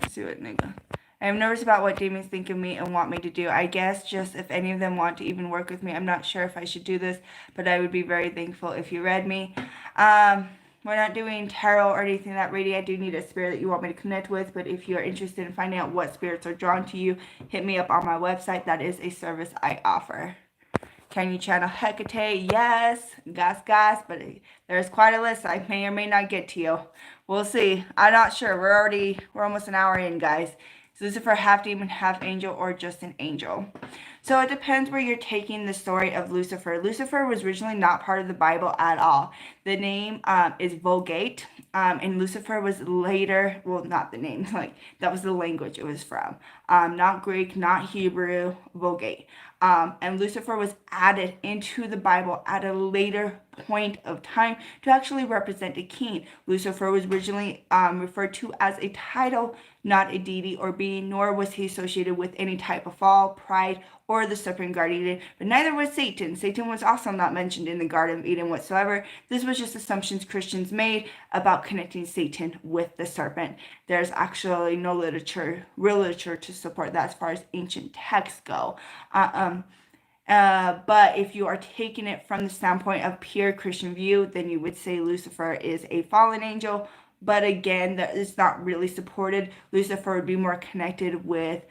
Speaker 1: Let's see what nigga. I am nervous about what demons think of me and want me to do. I guess just if any of them want to even work with me. I'm not sure if I should do this, but I would be very thankful if you read me. We're not doing tarot or anything that reading. I do need a spirit that you want me to connect with, but if you're interested in finding out what spirits are drawn to you, hit me up on my website. That is a service I offer. Can you channel Hecate? Yes. Gas, but there's quite a list. I may or may not get to you. We'll see. I'm not sure. We're almost an hour in, guys. Is Lucifer half demon, half angel, or just an angel? So it depends where you're taking the story of Lucifer. Lucifer was originally not part of the Bible at all. The name is Vulgate. And Lucifer was later, well, not the name, like that was the language it was from. Not Greek, not Hebrew, Vulgate. And Lucifer was added into the Bible at a later point of time to actually represent a king. Lucifer was originally referred to as a title, not a deity or being, nor was he associated with any type of fall, pride, or the serpent guardian, but neither was Satan. Satan was also not mentioned in the Garden of Eden whatsoever. This was just assumptions Christians made about connecting Satan with the serpent. There's actually no real literature to support that as far as ancient texts go. But if you are taking it from the standpoint of pure Christian view, then you would say Lucifer is a fallen angel. But again, that is not really supported. Lucifer would be more connected with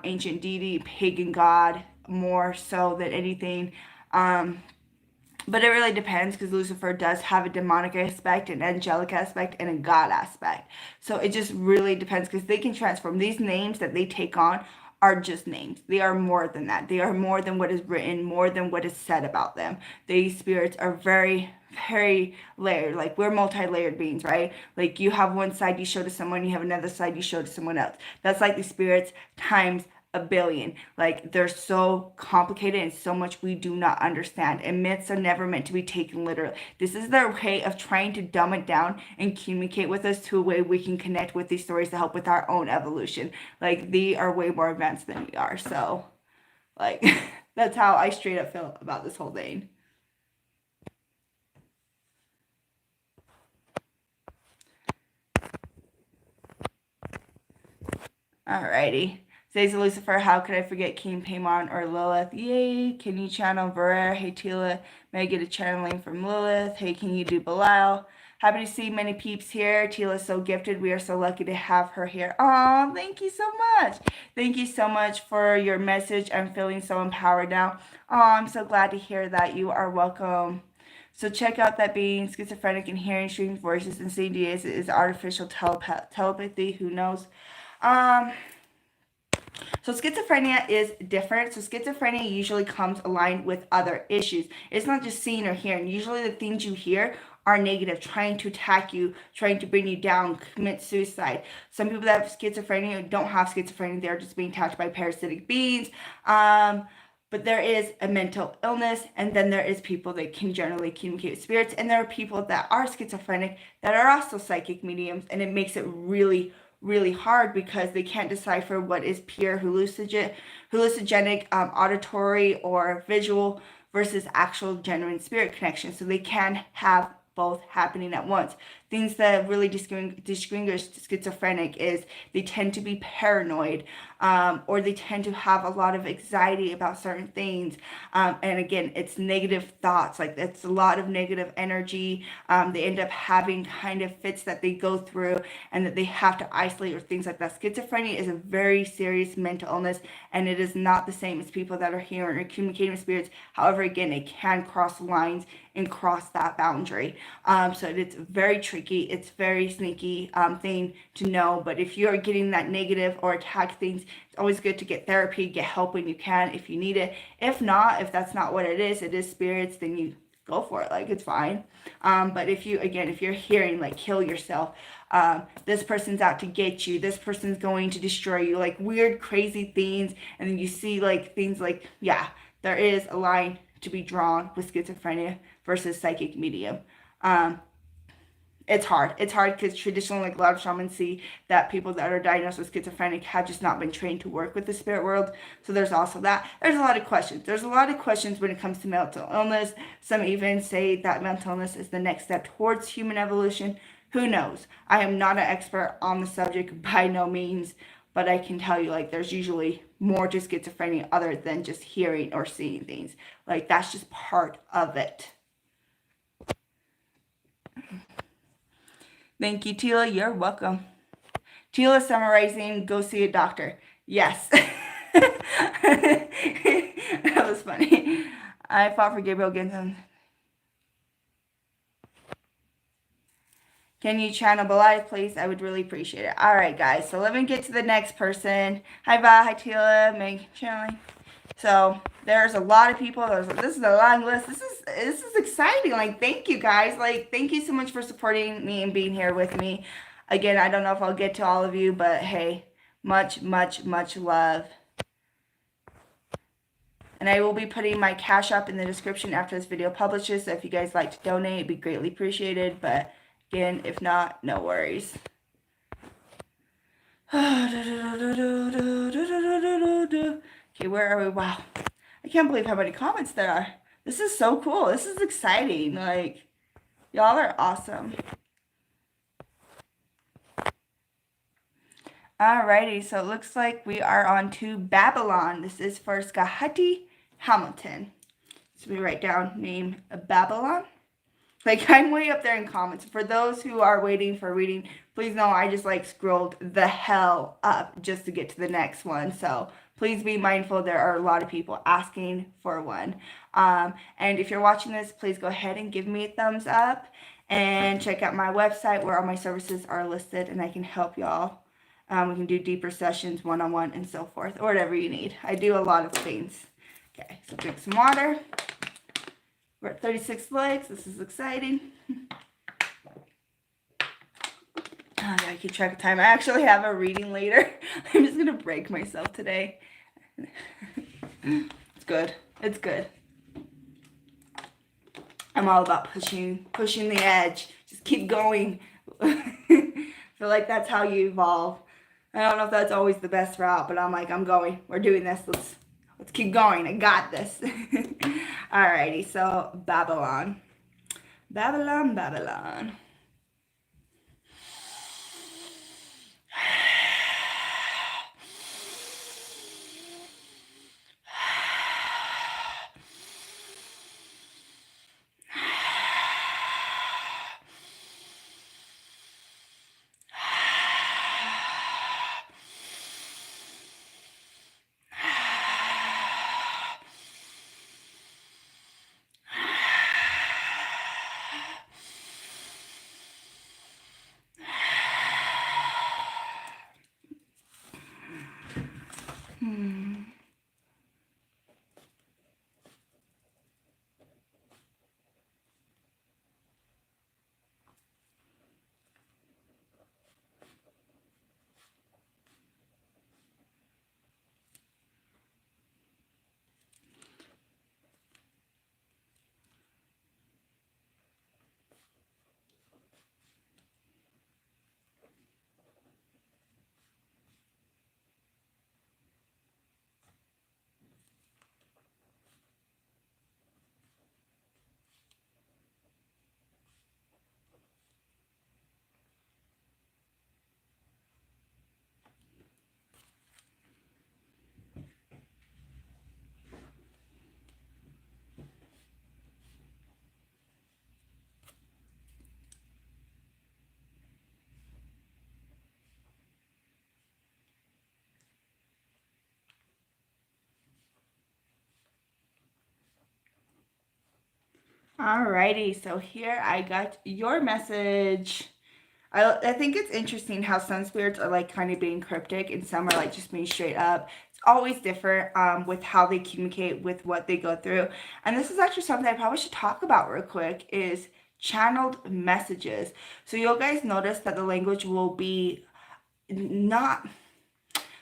Speaker 1: ancient deity, pagan god, more so than anything. But it really depends, because Lucifer does have a demonic aspect, an angelic aspect, and a god aspect. So it just really depends, because they can transform. These names that they take on are just names. They are more than that. They are more than what is written, more than what is said about them. These spirits are very, very layered. Like, we're multi-layered beings, right? Like, you have one side you show to someone, you have another side you show to someone else. That's like the spirits times a billion. Like, they're so complicated and so much we do not understand, and myths are never meant to be taken literally. This is their way of trying to dumb it down and communicate with us to a way we can connect with these stories to help with our own evolution. Like, they are way more advanced than we are. So, like, that's how I straight up feel about this whole thing. Alrighty. Says Lucifer, how could I forget King Paimon or Lilith? Yay, can you channel Varera? Hey Tila, may I get a channeling from Lilith? Hey, can you do Belial? Happy to see many peeps here. Tila's so gifted. We are so lucky to have her here. Oh, thank you so much. Thank you so much for your message. I'm feeling so empowered now. Oh, I'm so glad to hear that. You are welcome. So check out that being schizophrenic and hearing strange voices and seeing ideas is artificial telepathy. Who knows? So schizophrenia is different. So schizophrenia usually comes aligned with other issues. It's not just seeing or hearing. Usually the things you hear are negative, trying to attack you, trying to bring you down, commit suicide. Some people that have schizophrenia don't have schizophrenia. They're just being attacked by parasitic beings. But there is a mental illness, and then there is people that can generally communicate with spirits, and there are people that are schizophrenic that are also psychic mediums, and it makes it really hard because they can't decipher what is pure hallucinogenic, auditory or visual versus actual genuine spirit connection. So they can have both happening at once. Things that really distinguish schizophrenic is they tend to be paranoid, or they tend to have a lot of anxiety about certain things. And again, it's negative thoughts, like it's a lot of negative energy. They end up having kind of fits that they go through and that they have to isolate or things like that. Schizophrenia is a very serious mental illness, and it is not the same as people that are hearing or communicating with spirits. However, again, it can cross lines and cross that boundary. So it's very tricky. It's very sneaky thing to know. But if you're getting that negative or attack things, it's always good to get therapy, get help when you can if you need it. If not, if that's not what it is spirits, then you go for it. Like, it's fine. But if you're hearing like kill yourself, this person's out to get you, this person's going to destroy you, like weird, crazy things, and then you see like things like, yeah, there is a line to be drawn with schizophrenia versus psychic medium. It's hard. It's hard because traditionally, like, a lot of shamans see that people that are diagnosed with schizophrenic have just not been trained to work with the spirit world. So there's also that. There's a lot of questions. There's a lot of questions when it comes to mental illness. Some even say that mental illness is the next step towards human evolution. Who knows? I am not an expert on the subject by no means, but I can tell you, like, there's usually more to schizophrenia other than just hearing or seeing things. Like, that's just part of it. Thank you, Tila. You're welcome. Tila summarizing, go see a doctor. Yes. That was funny. I fought for Gabriel Ginton. Can you channel Belial, please? I would really appreciate it. All right, guys. So let me get to the next person. Hi, Ba. Hi, Tila. Meg channeling. So There's a lot of people. This is a long list. This is exciting. Like, thank you guys. Like, thank you so much for supporting me and being here with me. Again, I don't know if I'll get to all of you, but hey, much, much, much love. And I will be putting my Cash App in the description after this video publishes. So if you guys like to donate, it'd be greatly appreciated. But again, if not, no worries. Okay, where are we? Wow. I can't believe how many comments there are. This is so cool. This is exciting. Like, y'all are awesome. Alrighty, so it looks like we are on to Babalon. This is for Skahati Hamilton. So we write down name Babalon. Like, I'm way up there in comments. For those who are waiting for reading, please know I just like scrolled the hell up just to get to the next one. So please be mindful. There are a lot of people asking for one. And if you're watching this, please go ahead and give me a thumbs up and check out my website where all my services are listed and I can help y'all. We can do deeper sessions, one-on-one, and so forth, or whatever you need. I do a lot of things. Okay, so drink some water. We're at 36 legs. This is exciting. I gotta keep track of time. I actually have a reading later. I'm just gonna break myself today. It's good. It's good. I'm all about pushing the edge. Just keep going. I feel like that's how you evolve. I don't know if that's always the best route, but I'm like, I'm going. We're doing this. Let's keep going. I got this. Alrighty, so Babalon. Babalon, Babalon. Alrighty, so here I got your message. I think it's interesting how some spirits are like kind of being cryptic and some are like just being straight up. It's always different with how they communicate with what they go through. And this is actually something I probably should talk about real quick is channeled messages. So you'll guys notice that the language will be not...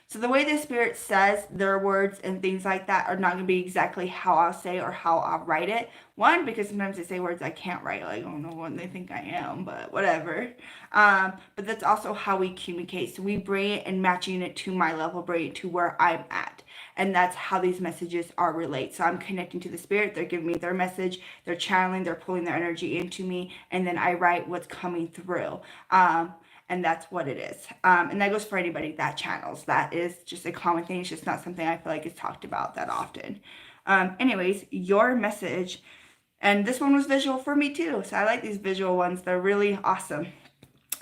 Speaker 1: So the way the spirit says their words and things like that are not going to be exactly how I'll say or how I'll write it. One, because sometimes they say words I can't write. Like, I don't know what they think I am, but whatever. But that's also how we communicate. So we bring it and matching it to my level, bring it to where I'm at. And that's how these messages are relayed. So I'm connecting to the spirit. They're giving me their message. They're channeling. They're pulling their energy into me. And then I write what's coming through. And that's what it is. And that goes for anybody that channels. That is just a common thing. It's just not something I feel like is talked about that often. Anyways, your message. And this one was visual for me too. So I like these visual ones. They're really awesome.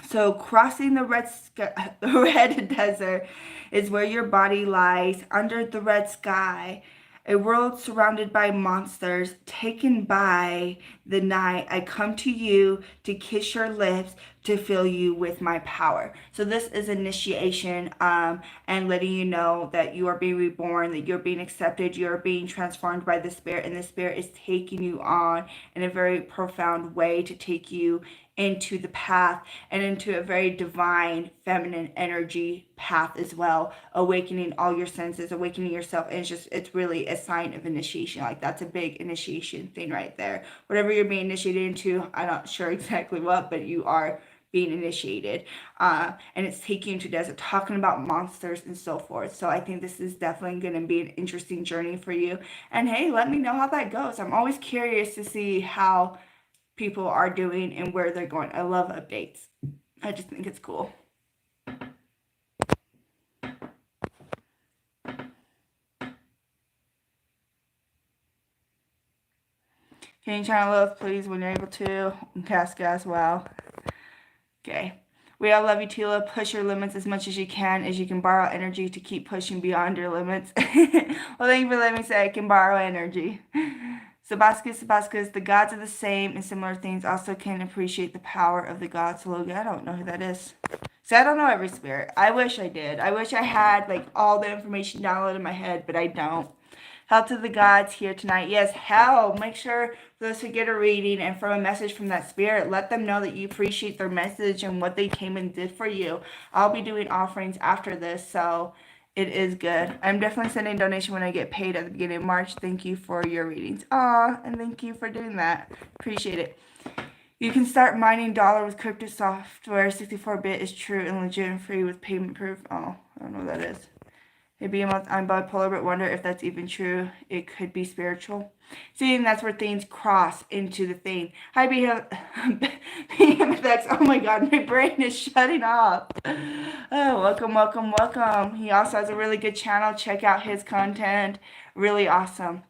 Speaker 1: So crossing the red desert is where your body lies under the red sky. A world surrounded by monsters, taken by the night. I come to you to kiss your lips, to fill you with my power. So this is initiation, and letting you know that you are being reborn, that you're being accepted, you're being transformed by the Spirit, and the Spirit is taking you on in a very profound way to take you into the path and into a very divine feminine energy path as well, awakening all your senses, awakening yourself. And it's really a sign of initiation. Like, that's a big initiation thing right there. Whatever you're being initiated into, I'm not sure exactly what, but you are being initiated, and it's taking you to desert, talking about monsters and so forth. So I think this is definitely going to be an interesting journey for you. And hey, let me know how that goes. I'm always curious to see how people are doing and where they're going. I love updates. I just think it's cool. Can you channel Lilith, please, when you're able to? And Casca as well. Okay. We all love you, Tila. Push your limits as much as you can borrow energy to keep pushing beyond your limits. Well, thank you for letting me say I can borrow energy. Sabascus, the gods are the same and similar things also can appreciate the power of the gods. Logan, I don't know who that is. See, I don't know every spirit. I wish I did. I wish I had like all the information downloaded in my head, but I don't. Hell to the gods here tonight. Yes, hell. Make sure those who get a reading and from a message from that spirit, let them know that you appreciate their message and what they came and did for you. I'll be doing offerings after this, so it is good. I'm definitely sending a donation when I get paid at the beginning of March. Thank you for your readings. Aw, and thank you for doing that. Appreciate it. You can start mining dollar with crypto software. 64-bit is true and legit and free with payment proof. Oh, I don't know what that is. Maybe I'm bipolar, but wonder if that's even true. It could be spiritual. See, and that's where things cross into the thing. Hi, BMX. Oh my God, my brain is shutting off. Oh, welcome. He also has a really good channel. Check out his content. Really awesome.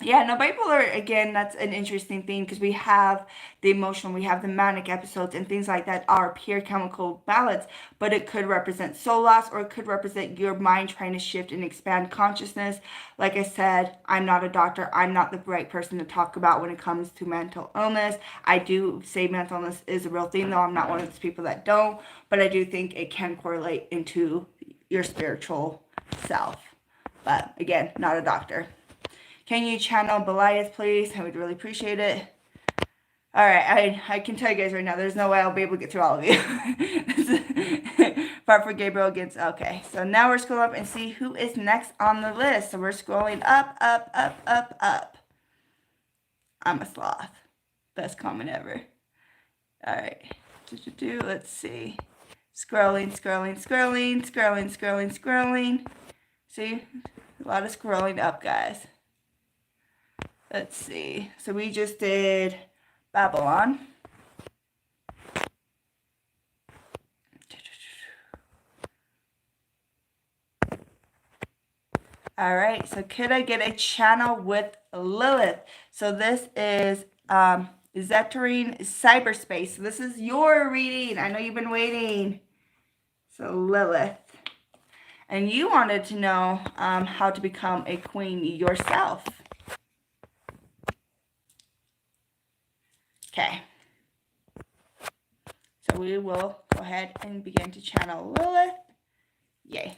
Speaker 1: Yeah, no, bipolar, again, that's an interesting thing because we have the emotional, we have the manic episodes and things like that are pure chemical balance, but it could represent soul loss or it could represent your mind trying to shift and expand consciousness. Like I said, I'm not a doctor. I'm not the right person to talk about when it comes to mental illness. I do say mental illness is a real thing, though I'm not one of those people that don't, but I do think it can correlate into your spiritual self. But again, not a doctor. Can you channel Belias, please? I would really appreciate it. All right, I can tell you guys right now, there's no way I'll be able to get through all of you. Apart from Gabriel against, okay. So now we're scrolling up and see who is next on the list. So we're scrolling up. I'm a sloth. Best comment ever. All right, let's see. Scrolling. See, a lot of scrolling up, guys. Let's see. So we just did Babalon. All right. So could I get a channel with Lilith? So this is Zettering Cyberspace. So this is your reading. I know you've been waiting. So Lilith. And you wanted to know how to become a queen yourself. Okay, so we will go ahead and begin to channel Lilith.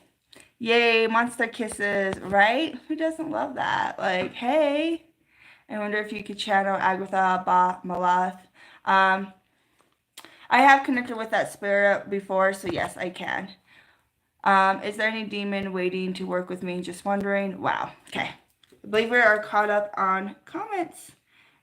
Speaker 1: Yay, monster kisses, right? Who doesn't love that? Like, hey, I wonder if you could channel Agatha Malath. I have connected with that spirit before, so yes, I can. Is there any demon waiting to work with me? Just wondering. Wow, okay. I believe we are caught up on comments.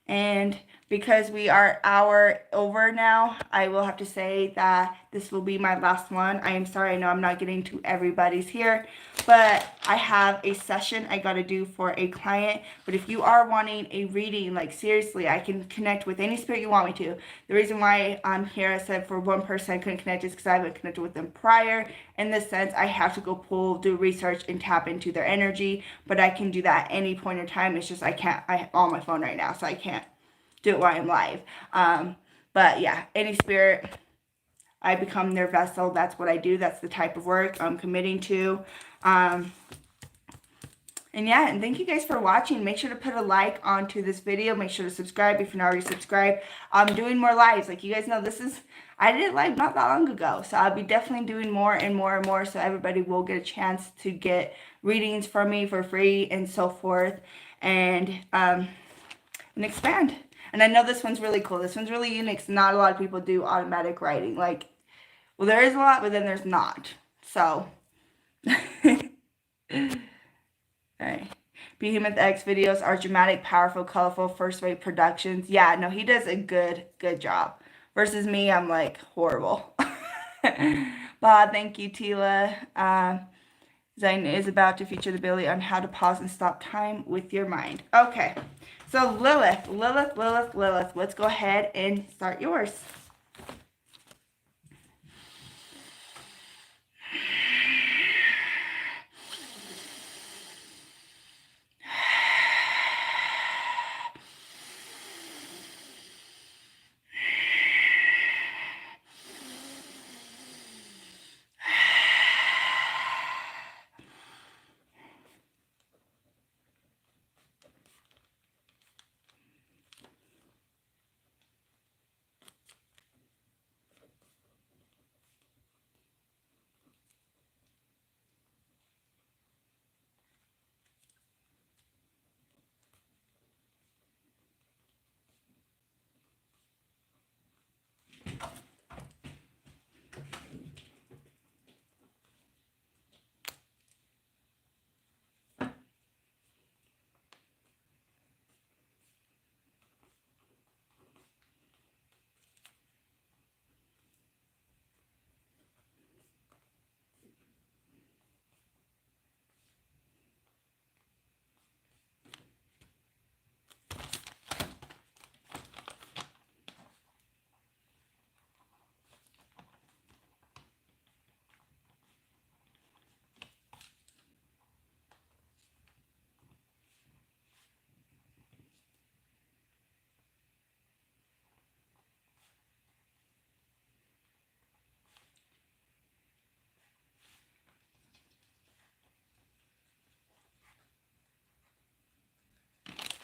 Speaker 1: And because we are hour over now, I will have to say that this will be my last one. I am sorry, I know I'm not getting to everybody's here, but I have a session I got to do for a client. But if you are wanting a reading, like seriously, I can connect with any spirit you want me to. The reason why I'm here, I said for one person I couldn't connect is because I haven't connected with them prior. In this sense, I have to go do research and tap into their energy, but I can do that at any point in time. It's just I have on my phone right now, so I can't do it while I'm live. But yeah, any spirit, I become their vessel. That's what I do. That's the type of work I'm committing to. And And yeah, and thank you guys for watching. Make sure to put a like onto this video. Make sure to subscribe if you're not already subscribed. I'm doing more lives. Like you guys know, I did it live not that long ago. So I'll be definitely doing more and more and more. So everybody will get a chance to get readings from me for free and so forth. And expand. And I know this one's really cool. This one's really unique. Not a lot of people do automatic writing. Like, well, there is a lot, but then there's not. So... Alright. Behemoth X videos are dramatic, powerful, colorful, first-rate productions. Yeah, no, he does a good job. Versus me, I'm like horrible. But thank you, Tila. Zayn is about to feature the ability on how to pause and stop time with your mind. Okay, so Lilith. Let's go ahead and start yours.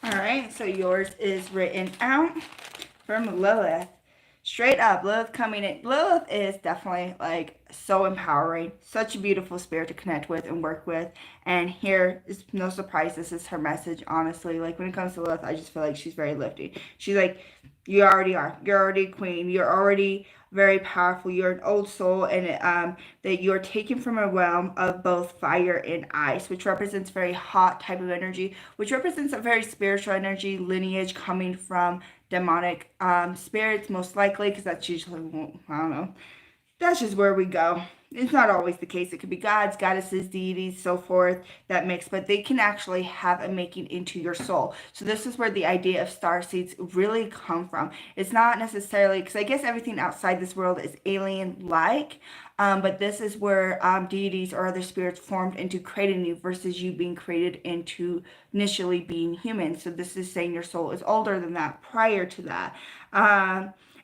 Speaker 1: Alright, so yours is written out from Lilith. Straight up, Lilith coming in. Lilith is definitely like so empowering. Such a beautiful spirit to connect with and work with. And here is no surprise, this is her message, honestly. Like when it comes to Lilith, I just feel like she's very lifting. She's like, you already are. You're already queen. You're already very powerful. You're an old soul, and that you're taken from a realm of both fire and ice, which represents very hot type of energy, which represents a very spiritual energy lineage coming from demonic spirits, most likely, because that's usually, I don't know, that's just where we go. It's not always the case. It could be gods, goddesses, deities, so forth, that mix, but they can actually have a making into your soul. So this is where the idea of star seeds really come from. It's not necessarily, because I guess everything outside this world is alien-like, but this is where deities or other spirits formed into creating you versus you being created into initially being human. So this is saying your soul is older than that, prior to that.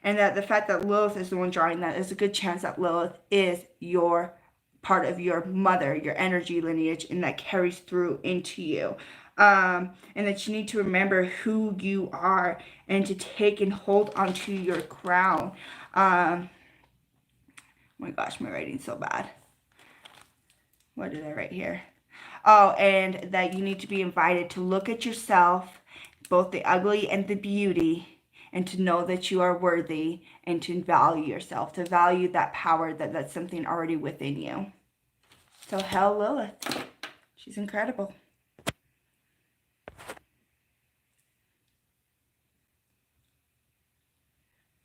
Speaker 1: And that the fact that Lilith is the one drawing that is a good chance that Lilith is your part of your mother, your energy lineage, and that carries through into you. And that you need to remember who you are and to take and hold onto your crown. Oh my gosh, my writing's so bad. What did I write here? Oh, and that you need to be invited to look at yourself, both the ugly and the beauty, and to know that you are worthy, and to value yourself, to value that power, that's something already within you. So hell Lilith. She's incredible.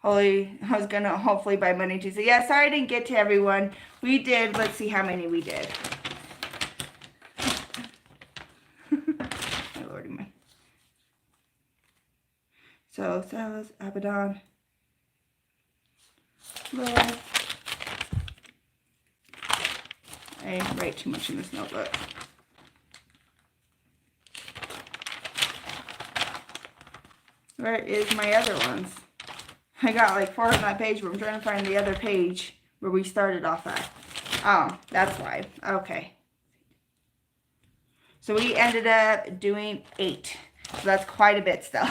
Speaker 1: Hopefully by Monday, Tuesday. Yeah, sorry I didn't get to everyone. We did, let's see how many we did. My lordy, my. So, Salios, Abaddon, Lilith. I write too much in this notebook. Where is my other ones? I got like 4 on that page, but I'm trying to find the other page where we started off at. Oh, that's why. Okay. So we ended up doing 8. So that's quite a bit still.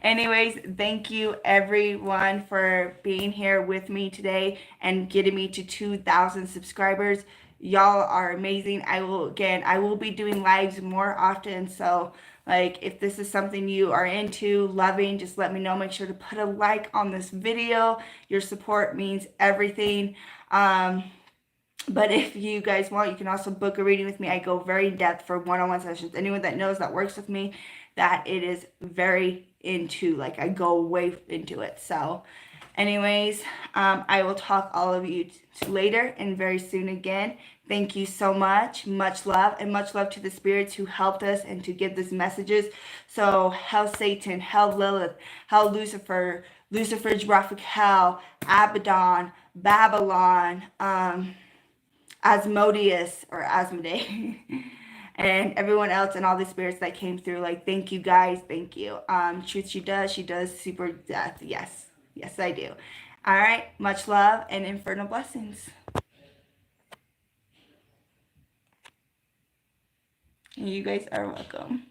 Speaker 1: Anyways, thank you everyone for being here with me today and getting me to 2,000 subscribers. Y'all are amazing. I will be doing lives more often. So like if this is something you are into, loving, just let me know. Make sure to put a like on this video. Your support means everything. But if you guys want, you can also book a reading with me. I go very in depth for one-on-one sessions. Anyone that knows that works with me, that it is very into, like I go way into it. So anyways, I will talk all of you later and very soon again. Thank you so much. Much love, and much love to the spirits who helped us and to give these messages. So hell Satan, hell Lilith, hell Lucifer, Lucifer's Graphic Hell, Abaddon, Babalon, Asmodeus or Asmodee and everyone else and all the spirits that came through. Like, thank you guys. Thank you. Truth she does super death. Yes. Yes, I do. All right. Much love and infernal blessings. You guys are welcome.